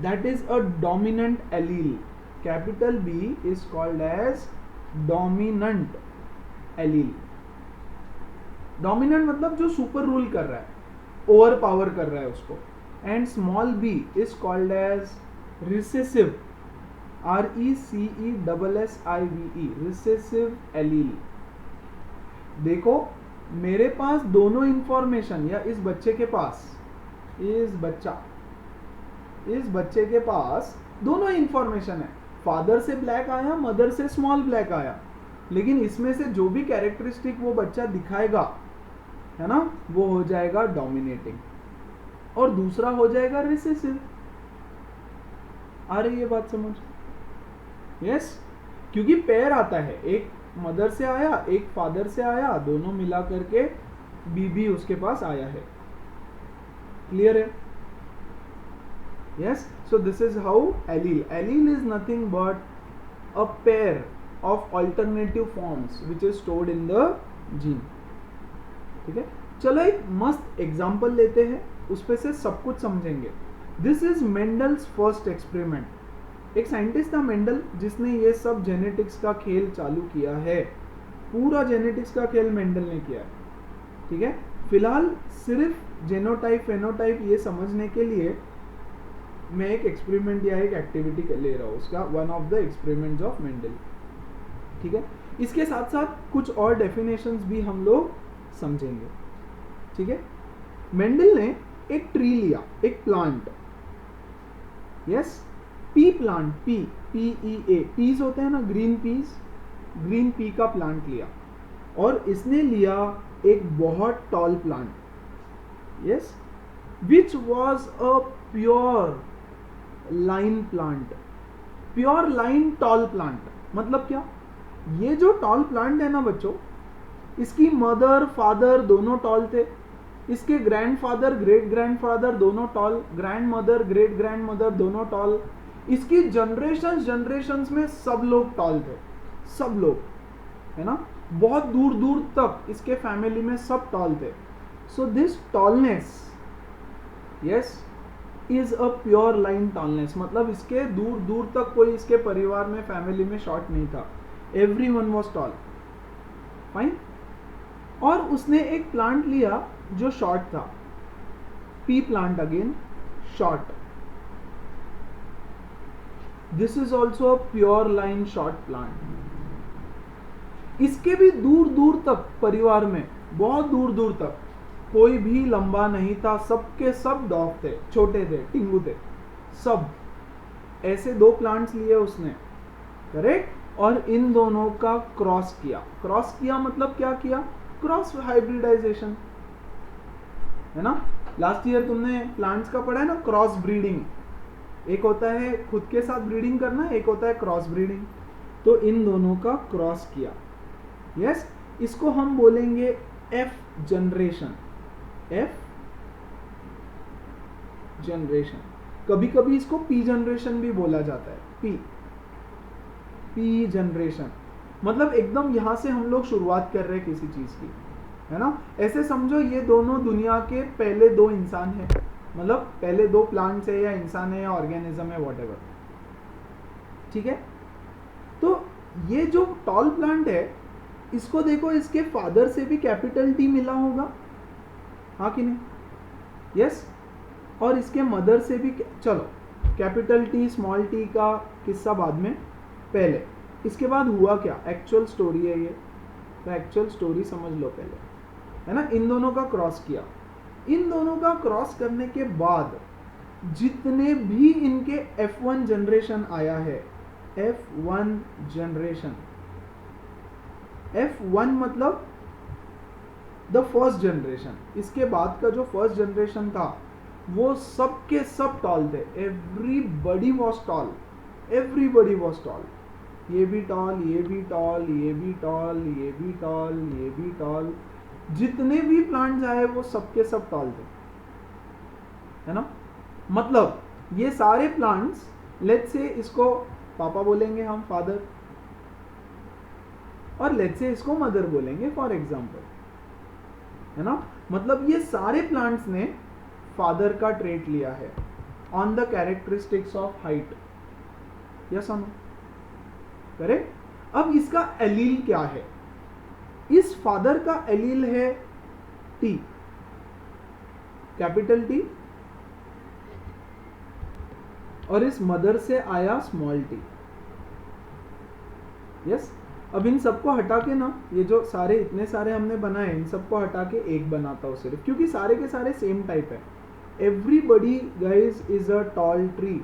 that is a dominant allele, capital B is called as dominant allele. Dominant मतलब जो सुपर रूल कर रहा है, ओवर पावर कर रहा है उसको. And small b is called as recessive, RECESSIVE, recessive allele. देखो मेरे पास दोनों इंफॉर्मेशन, या इस बच्चे के पास, इस बच्चे के पास दोनों इंफॉर्मेशन है. फादर से ब्लैक आया, मदर से स्मॉल ब्लैक आया, लेकिन इसमें से जो भी कैरेक्टरिस्टिक वो बच्चा दिखाएगा, है ना, वो हो जाएगा डोमिनेटिंग और दूसरा हो जाएगा रिसेसिव. आ रही है बात समझ? यस, क्योंकि पेयर आता है, एक मदर से आया, एक फादर से आया, दोनों मिला करके बीबी उसके पास आया है. क्लियर है? Yes, so this is how allele. Allele is nothing but a pair of alternative forms which is stored in the gene. ठीक है, चलो एक मस्त एग्जाम्पल लेते हैं, उस पे से सब कुछ समझेंगे. This is Mendel's first experiment. एक साइंटिस्ट था मेंडल, जिसने ये सब जेनेटिक्स का खेल चालू किया है. पूरा जेनेटिक्स का खेल मेंडल ने किया है. ठीक है, फिलहाल सिर्फ जेनोटाइप फेनोटाइप ये समझने के लिए मैं एक एक्सपेरिमेंट या एक एक्टिविटी ले रहा हूँ, उसका one of the experiments of Mendel. ठीक है, इसके साथ साथ कुछ और डेफिनेशंस भी हम लोग समझेंगे. ठीक है, मेंडल ने एक ट्री लिया, एक plant. Yes, pea plant, PEA, peas होते हैं ना, ग्रीन पीस, ग्रीन पी का प्लांट लिया, और इसने लिया एक बहुत tall plant. Yes, which was a pure line plant. Pure line tall plant मतलब क्या? ये जो टॉल प्लांट है ना बच्चों, इसकी मदर फादर दोनों टॉल थे, इसके ग्रैंडफादर ग्रेट ग्रैंडफादर दोनों tall, grandmother great grandmother दोनों टॉल, इसकी जनरेशंस में सब लोग टॉल थे, सब लोग, है ना, बहुत दूर दूर तक इसके फैमिली में सब टॉल थे. So this tallness, yes, is a pure line tallness. मतलब इसके दूर दूर तक कोई इसके परिवार में, फैमिली में शॉर्ट नहीं था. Everyone was tall. फाइन. और उसने एक प्लांट लिया जो शॉर्ट था, pea plant, again short. This is also a pure line short plant. इसके भी दूर दूर तक परिवार में, बहुत दूर दूर तक कोई भी लंबा नहीं था, सबके सब डॉग थे, छोटे थे, टिंगू थे, सब. ऐसे दो प्लांट्स लिए उसने, करेक्ट, और इन दोनों का क्रॉस किया. क्रॉस किया मतलब क्या किया? क्रॉस हाइब्रिडाइजेशन, है ना. लास्ट ईयर तुमने प्लांट्स का पढ़ा है ना, क्रॉस ब्रीडिंग. एक होता है खुद के साथ ब्रीडिंग करना, एक होता है क्रॉस ब्रीडिंग. तो इन दोनों का क्रॉस किया. यस, इसको हम बोलेंगे एफ जनरेशन. एफ जनरेशन, कभी कभी इसको पी जनरेशन भी बोला जाता है. पी जनरेशन मतलब एकदम यहां से हम लोग शुरुआत कर रहे हैं किसी चीज की, है ना. ऐसे समझो ये दोनों दुनिया के पहले दो इंसान हैं, मतलब पहले दो प्लांट्स है, या इंसान है, या ऑर्गेनिज्म है, व्हाटएवर. ठीक है, तो ये जो टॉल प्लांट है, इसको देखो, इसके फादर से भी कैपिटल टी मिला होगा, हाँ कि नहीं? यस. और इसके मदर से भी, चलो कैपिटल टी स्मॉल टी का किस्सा बाद में, पहले इसके बाद हुआ क्या, एक्चुअल स्टोरी है ये, तो एक्चुअल स्टोरी समझ लो पहले, है ना. इन दोनों का क्रॉस किया. इन दोनों का क्रॉस करने के बाद जितने भी इनके F1 जनरेशन आया है, F1 जनरेशन, F1 मतलब द फर्स्ट जनरेशन, इसके बाद का जो फर्स्ट जनरेशन था वो सब के सब टॉल थे. Everybody was tall, everybody was tall. ये भी टॉल, ये भी टॉल, ये भी टॉल, ये भी टॉल, ये भी टॉल. जितने भी प्लांट्स आए वो सबके सब टॉल थे, है ना. मतलब ये सारे प्लांट्स, लेट्स से इसको पापा बोलेंगे हम, फादर, और लेट्स से इसको मदर बोलेंगे फॉर एग्जांपल, है ना. मतलब ये सारे प्लांट्स ने फादर का ट्रेट लिया है on the characteristics of height. Yes और नो? करेक्ट। अब इसका एलील क्या है? इस फादर का एलील है टी, कैपिटल टी, और इस मदर से आया स्मॉल टी। यस। अब इन सबको हटा के ना, ये जो सारे इतने सारे हमने बनाए, इन सबको हटा के एक बनाता हूं सिर्फ, क्योंकि सारे के सारे सेम टाइप है। Everybody guys is a tall tree,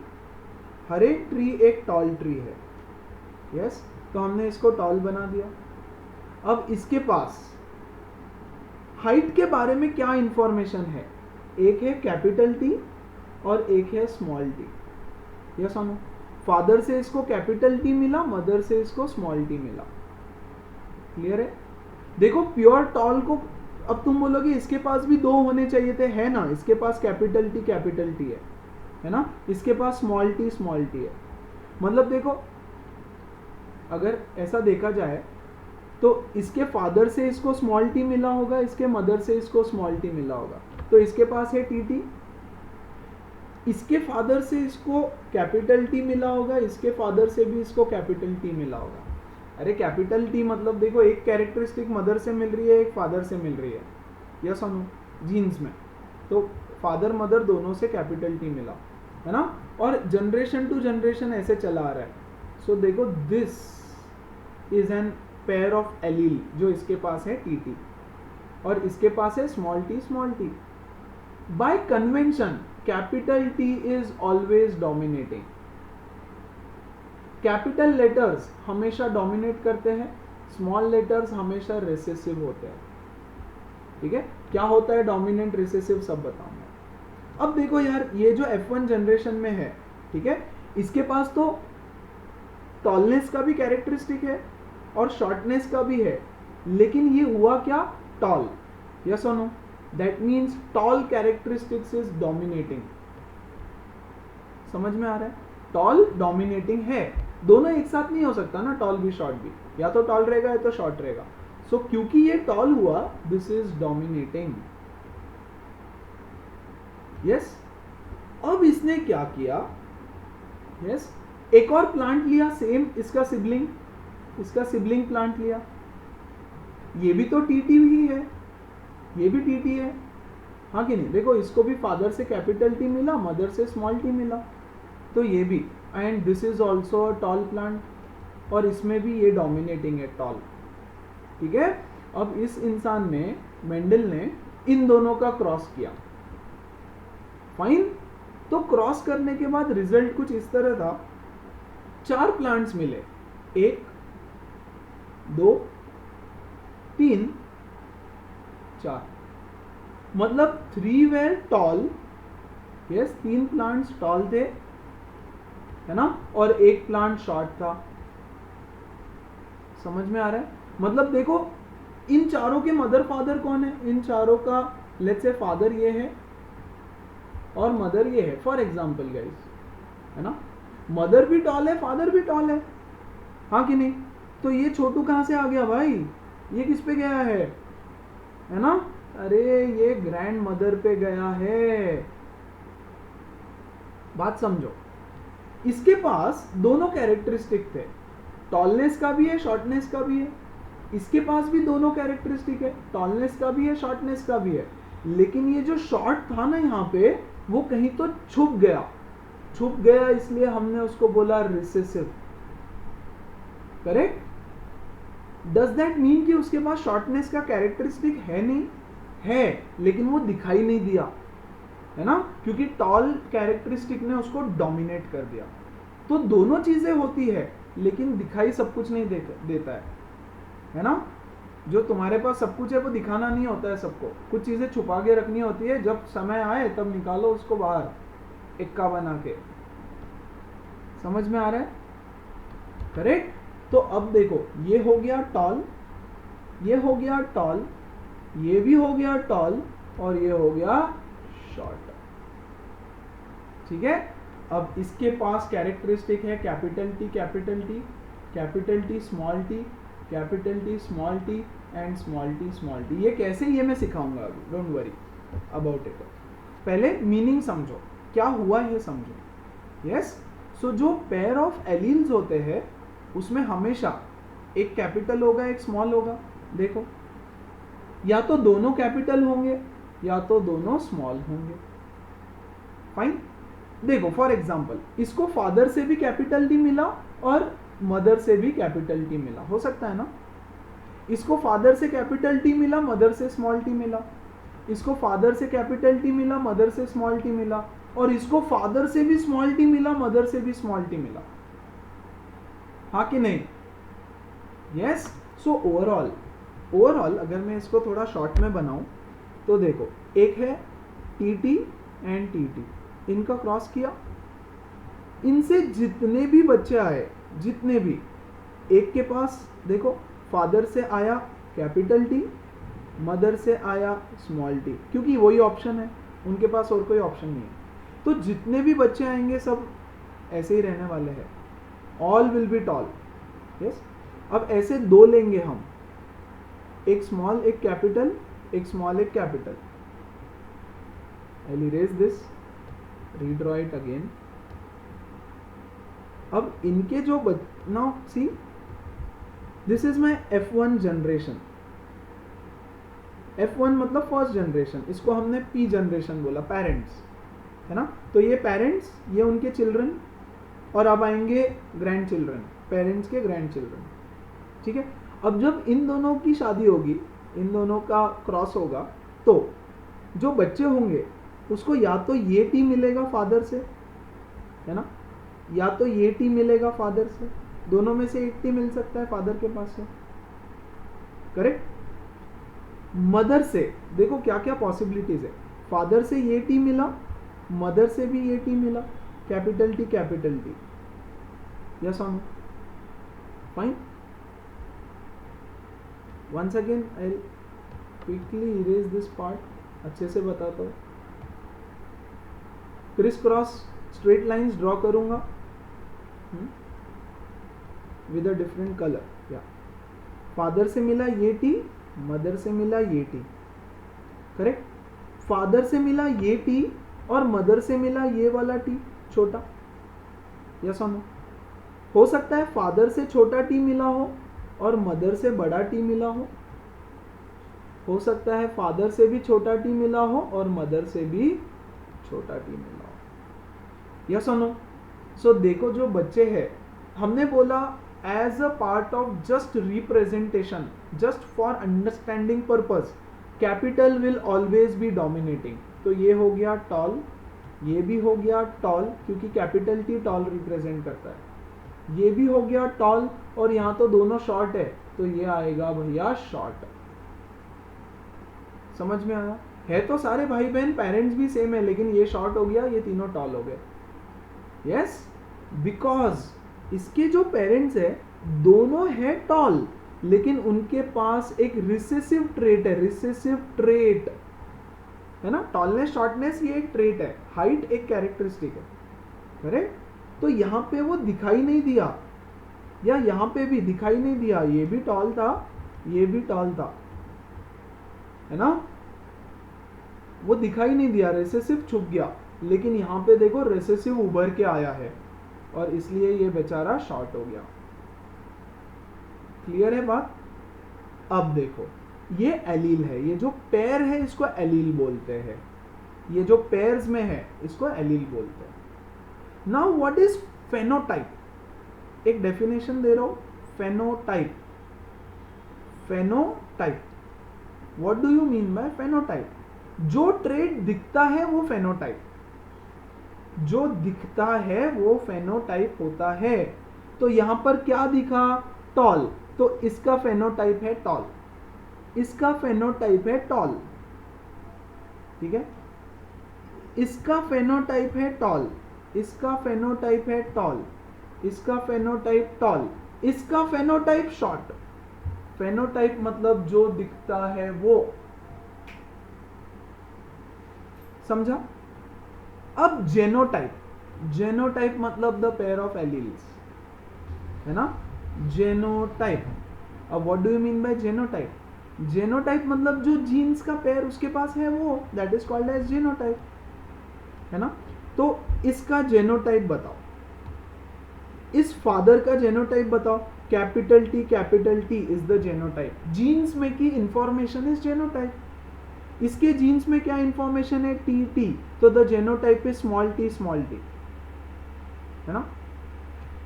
हर एक ट्री एक टॉल ट्री है। यस। तो हमने इसको टॉल बना दिया। अब इसके पास हाइट के बारे में क्या इंफॉर्मेशन है? एक है कैपिटल टी और एक है स्मॉल टी। यस और नो? फादर से इसको कैपिटल टी मिला, मदर से इसको स्मॉल टी मिला। क्लियर है? देखो प्योर टॉल को, अब तुम बोलोगे इसके पास भी दो होने चाहिए थे, है ना? इसके पास कैपिटल टी है ना? इसके पास स्मॉल टी है। मतलब देखो, अगर ऐसा देखा जाए तो इसके फादर से इसको स्मॉल टी मिला होगा, इसके मदर से इसको स्मॉल टी मिला होगा, तो इसके पास है टी। इसके फादर से इसको कैपिटल टी मिला होगा, इसके फादर से भी इसको कैपिटल टी मिला होगा। अरे कैपिटल टी मतलब देखो, एक कैरेक्टरिस्टिक मदर से मिल रही है, एक फादर से मिल रही है। यस और नो? जीन्स में तो फादर मदर दोनों से कैपिटल टी मिला, है ना? और जनरेशन टू जनरेशन ऐसे चला आ रहा है। सो देखो, this is an pair of allele, जो इसके पास है टी और इसके पास है small T. Bye convention capital T is always dominating. Capital letters हमेशा डोमिनेट करते हैं, स्मॉल लेटर्स हमेशा रिसेसिव होते हैं। ठीक है? क्या होता है डोमिनेंट रिसेसिव, सब बताऊंगा। अब देखो यार, ये जो F1 जनरेशन में है, ठीक है, इसके पास तो टॉलनेस का भी कैरेक्टरिस्टिक है और शॉर्टनेस का भी है, लेकिन ये हुआ क्या? टॉल। यस और no? That means tall characteristics is dominating. समझ में आ रहा है? टॉल डोमिनेटिंग है, दोनों एक साथ नहीं हो सकता ना, टॉल भी शॉर्ट भी, या तो टॉल रहेगा या तो शॉर्ट रहेगा। सो क्योंकि ये टॉल हुआ, दिस इज डोमिनेटिंग। यस। अब इसने क्या किया? यस, एक और प्लांट लिया, सेम इसका सिबलिंग प्लांट लिया। ये भी तो टीटी ही है, ये भी टीटी है, हाँ कि नहीं? देखो, इसको भी फादर से कैपिटल टी मिला, मदर से स्मॉल टी मिला, तो ये भी, and this is also a tall plant, और इसमें भी ये डोमिनेटिंग है, टॉल। ठीक है? अब इस इंसान ने, मेंडल ने इन दोनों का क्रॉस किया। फाइन। तो क्रॉस करने के बाद रिजल्ट कुछ इस तरह था, 4 प्लांट्स मिले, 1 2 3 4, मतलब 3 were tall. Yes, 3 plants tall थे, है ना? और 1 प्लांट शॉर्ट था। समझ में आ रहा है? मतलब देखो, इन चारों के मदर फादर कौन है? इन चारों का लेट्स से फादर ये है और मदर ये है, फॉर एग्जाम्पल गाइस, है ना? मदर भी टॉल है, फादर भी टॉल है, हाँ कि नहीं? तो ये छोटू कहां से आ गया भाई? ये किस पे गया है ना? अरे ये ग्रैंड मदर पे गया है। बात समझो, इसके पास दोनों कैरेक्टरिस्टिक थे, टॉलनेस का भी है, शॉर्टनेस का भी है। इसके पास भी दोनों कैरेक्टरिस्टिक है, टॉलनेस का भी है, शॉर्टनेस का भी है, लेकिन ये जो शॉर्ट था ना यहाँ पे, वो कहीं तो छुप गया, इसलिए हमने उसको बोला recessive. Correct? Does that mean कि उसके पास शॉर्टनेस का कैरेक्टरिस्टिक है? नहीं है, लेकिन वो दिखाई नहीं दिया, है ना? क्योंकि टॉल कैरेक्टरिस्टिक ने उसको डोमिनेट कर दिया। तो दोनों चीजें होती है, लेकिन दिखाई सब कुछ नहीं देता है ना? जो तुम्हारे पास सब कुछ है वो दिखाना नहीं होता है सबको, कुछ चीजें छुपा के रखनी होती है, जब समय आए तब निकालो उसको बाहर, इक्का बना के। समझ में आ रहा है? करेक्ट? तो अब देखो, ये हो गया टॉल, ये हो गया टॉल, ये भी हो गया टॉल, और ये हो गया शॉर्ट। ठीक है? अब इसके पास कैरेक्टरिस्टिक है capital T, capital T, capital T, small T, capital T, small T, and small T, small T. ये कैसे, ये मैं सिखाऊंगा अभी, डोंट वरी अबाउट इट। पहले मीनिंग समझो, क्या हुआ ये समझो। यस। सो जो पेयर ऑफ एलील्स होते हैं, उसमें हमेशा एक कैपिटल होगा एक स्मॉल होगा। देखो, या तो दोनों कैपिटल होंगे या तो दोनों स्मॉल होंगे। फाइन। देखो फॉर एग्जांपल, इसको फादर से भी कैपिटल टी मिला और मदर से भी कैपिटल टी मिला, हो सकता है ना। इसको फादर से कैपिटल टी मिला, मदर से स्मॉल टी मिला। इसको फादर से कैपिटल टी मिला, मदर से स्मॉल टी मिला। और इसको फादर से भी स्मॉल टी मिला, मदर से भी स्मॉल टी मिला। हाँ कि नहीं? यस। सो ओवरऑल अगर मैं इसको थोड़ा शॉर्ट में बनाऊं तो देखो, एक है T T and T T, इनका क्रॉस किया, इनसे जितने भी बच्चे आए, जितने भी, एक के पास देखो फादर से आया कैपिटल टी, मदर से आया स्मॉल टी, क्योंकि वही ऑप्शन है, उनके पास और कोई ऑप्शन नहीं है। तो जितने भी बच्चे आएंगे सब ऐसे ही रहने वाले हैं, all will be toll. Yes. अब ऐसे दो लेंगे हम, एक स्मॉल एक कैपिटल, एक स्मॉल एक capital. I will erase this, redraw it again. अब इनके जो now see, this is my F1 generation. F1 मतलब फर्स्ट जनरेशन, इसको हमने P जनरेशन बोला, पेरेंट्स, है ना। तो ये पेरेंट्स, ये उनके चिल्ड्रन, और अब आएंगे ग्रैंड चिल्ड्रन, पेरेंट्स के ग्रैंड चिल्ड्रन। ठीक है। अब जब इन दोनों की शादी होगी, इन दोनों का क्रॉस होगा, तो जो बच्चे होंगे उसको या तो ये टी मिलेगा फादर से, है ना, या तो ये टी मिलेगा फादर से। दोनों में से एक टी मिल सकता है फादर के पास से, करेक्ट। मदर से देखो क्या क्या पॉसिबिलिटीज है, फादर से ये टी मिला, मदर से भी ये टी मिला, capital T capital T. Yes और no? Fine. Once again I quickly erase this part, अच्छे से बताता हूँ। Criss cross straight lines draw करूंगा विद अ डिफरेंट कलर। या फादर से मिला ये टी, मदर से मिला ये टी, करेक्ट। फादर से मिला ये टी और मदर से मिला ये वाला टी छोटा। यस और नो? हो सकता है फादर से छोटा टी मिला हो और मदर से बड़ा टी मिला हो सकता है फादर से भी छोटा टी मिला हो और मदर से भी छोटा टी मिला हो। यस और नो? सो देखो जो बच्चे हैं, हमने बोला as a part of just representation, just for understanding purpose, capital will always be dominating. तो ये हो गया टॉल, ये भी हो गया टॉल, क्योंकि कैपिटल टी टॉल रिप्रेजेंट करता है। ये भी हो गया टॉल, और यहाँ तो दोनों शॉर्ट है, तो ये आएगा भैया शॉर्ट। समझ में आया? है तो सारे भाई बहन पेरेंट्स भी सेम है, लेकिन ये शॉर्ट हो गया, ये तीनों टॉल हो गए। यस, बिकॉज इसके जो पेरेंट्स है दोनों है टॉल, लेकिन उनके पास एक रिसेसिव ट्रेट है, रिसेसिव ट्रेट है ना। टॉलनेस शॉर्टनेस ये एक ट्रेट है, हाइट एक कैरेक्टरिस्टिक है, करेक्ट। तो यहाँ पे वो दिखाई नहीं दिया, या यहाँ पे भी दिखाई नहीं दिया, ये भी टॉल था, ये भी टॉल था, है ना, वो दिखाई नहीं दिया, रिसेसिव छुप गया। लेकिन यहाँ पे देखो रिसेसिव उभर के आया है, और इसलिए ये बेचारा शॉर्ट हो गया। क्लियर है बात? अब देखो, ये एलील है, ये जो पेयर है इसको एलील बोलते हैं, ये जो पेयर्स में है इसको एलील बोलते हैं। Now what is phenotype? एक डेफिनेशन दे रहा हूं, phenotype. Phenotype, what do you mean bye phenotype? जो ट्रेट दिखता है वो फेनोटाइप, जो दिखता है वो फेनोटाइप होता है। तो यहां पर क्या दिखा? टॉल, तो इसका फेनोटाइप है टॉल, इसका फेनोटाइप है टॉल, ठीक है। इसका फेनोटाइप है टॉल, इसका फेनोटाइप है टॉल, इसका फेनोटाइप टॉल, इसका फेनोटाइप शॉर्ट। फेनोटाइप मतलब जो दिखता है वो, समझा? अब जेनोटाइप, जेनोटाइप मतलब द पेयर ऑफ एलील्स, है ना, जेनोटाइप। अब what do you mean by genotype? Genotype मतलब जो जीन्स का पेयर उसके पास है वो, that is called as genotype, है ना। तो इसका जेनोटाइप बताओ। इस फादर का जेनोटाइप बताओ, capital T is the genotype. Genes में की इंफॉर्मेशन इज जेनोटाइप। इसके जीन्स में क्या इंफॉर्मेशन है, टी, तो the genotype is small T, है ना।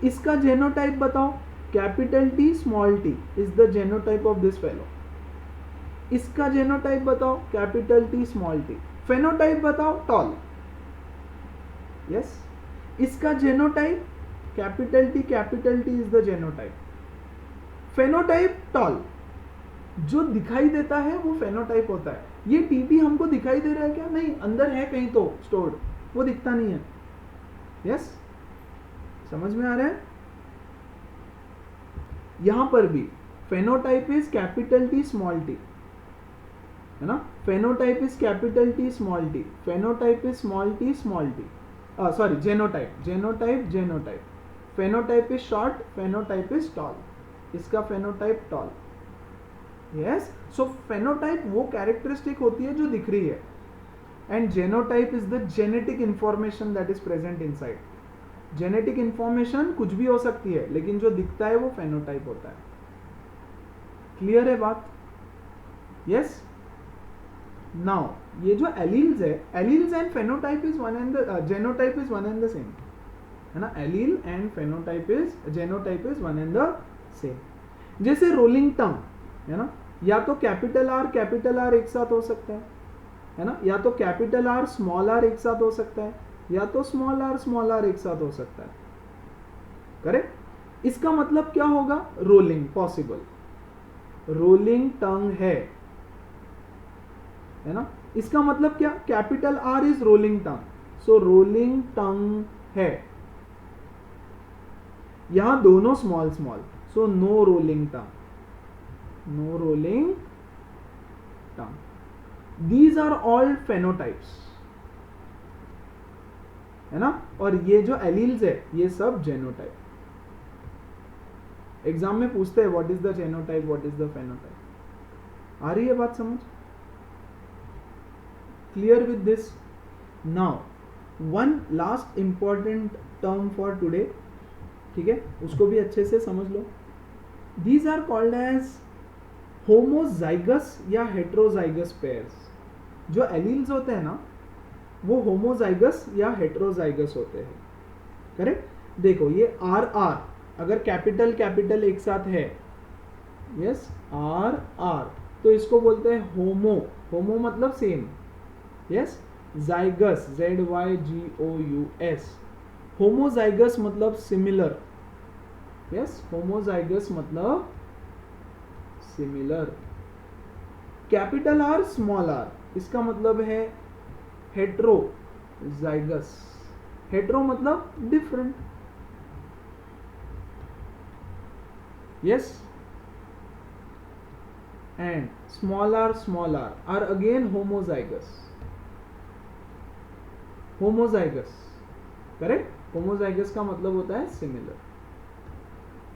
इसका जेनोटाइप बताओ, capital T small T is the genotype of this fellow. इसका जेनोटाइप बताओ, capital T small T. Phenotype बताओ, टॉल। यस, इसका genotype capital T is the genotype. Phenotype tall, जो दिखाई देता है वो फेनोटाइप होता है। ये टीटी हमको दिखाई दे रहा है क्या, नहीं, अंदर है कहीं तो स्टोर्ड, वो दिखता नहीं है। यस, समझ में आ रहा है। यहां पर भी phenotype is capital T small T, है ना। Phenotype is capital T small T, phenotype is small T, sorry, genotype. Phenotype is short, phenotype is tall. इसका फेनोटाइप टॉल। यस, सो फेनोटाइप वो कैरेक्टरिस्टिक होती है जो दिख रही है, and genotype is the genetic information that is present inside. Genetic information कुछ भी हो सकती है, लेकिन जो दिखता है वो फेनोटाइप होता है। क्लियर है बात। यस, नाउ ये जो एलील्स है, alleles and phenotype is one and the genotype is one and the same, है ना। Allele and phenotype is, genotype is one and the same. जैसे रोलिंग टंग, है ना, या तो कैपिटल आर एक साथ हो सकता है ना, या तो कैपिटल आर स्मॉल आर एक साथ हो सकता है, या तो स्मॉल आर एक साथ हो सकता है। करेक्ट। इसका मतलब क्या होगा, रोलिंग पॉसिबल, रोलिंग टंग है ना। इसका मतलब क्या, capital R is rolling tongue, so rolling tongue है। यहां दोनों small, so no rolling tongue, no rolling tongue. These are all phenotypes, है ना। और ये जो एलील्स है ये सब जेनोटाइप। एग्जाम में पूछते हैं what is the genotype, what is the phenotype. आ रही है बात समझ। Clear with this. Now one last important term for today, ठीक है, उसको भी अच्छे से समझ लो। These are called as homozygous या हेट्रोजाइगस पेयर्स। जो एलील्स होते हैं ना वो होमोजाइगस या हेट्रोजाइगस होते हैं। करेक्ट। देखो ये आर अगर कैपिटल एक साथ है, यस, आर, तो इसको बोलते हैं होमो मतलब same. Yes, zygous, ZYGOUS, homozygous मतलब सिमिलर। यस, होमोजाइगस मतलब similar. Capital R small R, इसका मतलब है हेट्रोजाइगस। हेट्रो मतलब different. Yes, and small R R again homozygous. Correct. Homozygous का मतलब होता है सिमिलर।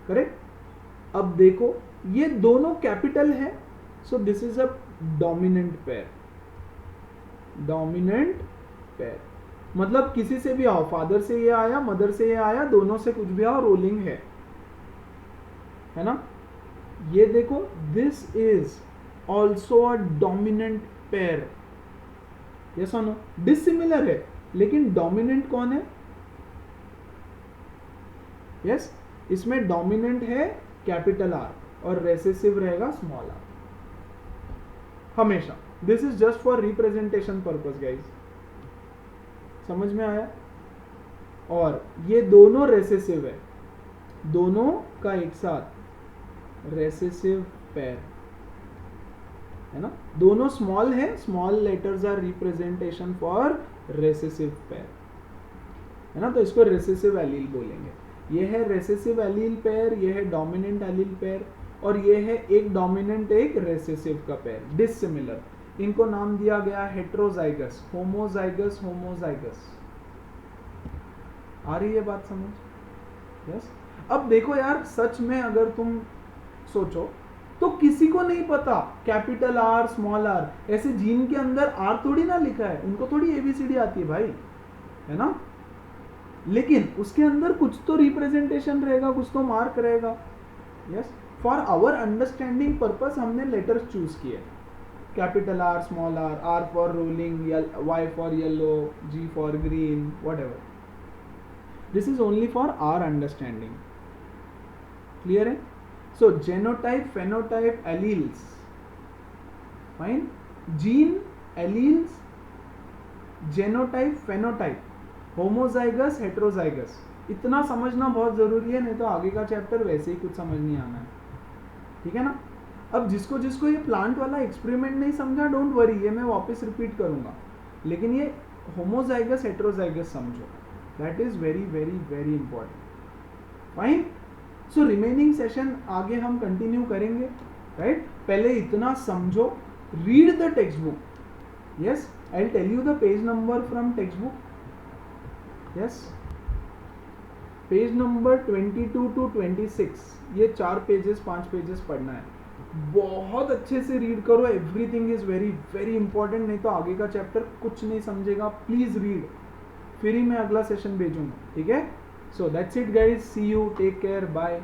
करेक्ट। अब देखो ये दोनों कैपिटल है, so this is a dominant pair. मतलब किसी से भी आओ, फादर से ये आया, मदर से ये आया, दोनों से कुछ भी आओ, रोलिंग है ना। ये देखो, this is also a dominant pair. Yes और नो। डिसिमिलर है लेकिन डोमिनेंट कौन है। यस, इसमें डोमिनेंट है कैपिटल आर और रेसेसिव रहेगा स्मॉल आर हमेशा। This is just for representation purpose guys, समझ में आया। और ये दोनों रेसेसिव है, दोनों का एक साथ रेसेसिव पेयर, है ना। दोनों स्मॉल है, small letters are representation for recessive pair, है ना। तो इसको रेसेसिव एलील बोलेंगे। ये है रेसेसिव एलील पेयर, ये है डोमिनेंट एलील पेयर, और ये है एक डोमिनेंट एक रेसेसिव का पेयर, डिसिमिलर। इनको नाम दिया गया हेट्रोजाइगस, होमोजाइगस। आ रही है बात समझ। यस। अब देखो यार, सच में अगर तुम सोचो तो किसी को नहीं पता कैपिटल आर स्मॉल आर, ऐसे जीन के अंदर आर थोड़ी ना लिखा है, उनको थोड़ी एबीसीडी आती है भाई, है ना। लेकिन उसके अंदर कुछ तो रिप्रेजेंटेशन रहेगा, कुछ तो मार्क रहेगा. Yes, for our understanding purpose हमने लेटर्स चूज किए. Capital R, small R, R for rolling, Y for yellow, G for green, whatever. This is only for our understanding. Clear है? So genotype, phenotype, alleles. Fine. Gene, alleles, genotype, phenotype, homozygous, heterozygous. इतना समझना बहुत जरूरी है, नहीं तो आगे का चैप्टर वैसे ही कुछ समझ नहीं आना है. ठीक है ना? अब जिसको जिसको ये प्लांट वाला एक्सपेरिमेंट नहीं समझा, डोंट वरी, ये मैं वापस रिपीट करूंगा. लेकिन ये होमोजाइगस, हेट्रोजाइगस समझो. That is very very very important. Fine. So remaining session आगे हम कंटिन्यू करेंगे. राइट? पहले इतना समझो. Read the textbook. Yes, I will tell you the page number from textbook. Yes, page number 22 to 26. ये 4 pages 5 pages पढ़ना है. बहुत अच्छे से रीड करो. Everything is very very important, नहीं तो आगे का चैप्टर कुछ नहीं समझेगा. प्लीज रीड, फिर ही मैं अगला सेशन भेजूंगा. ठीक है? So that's it guys. See you, take care, bye.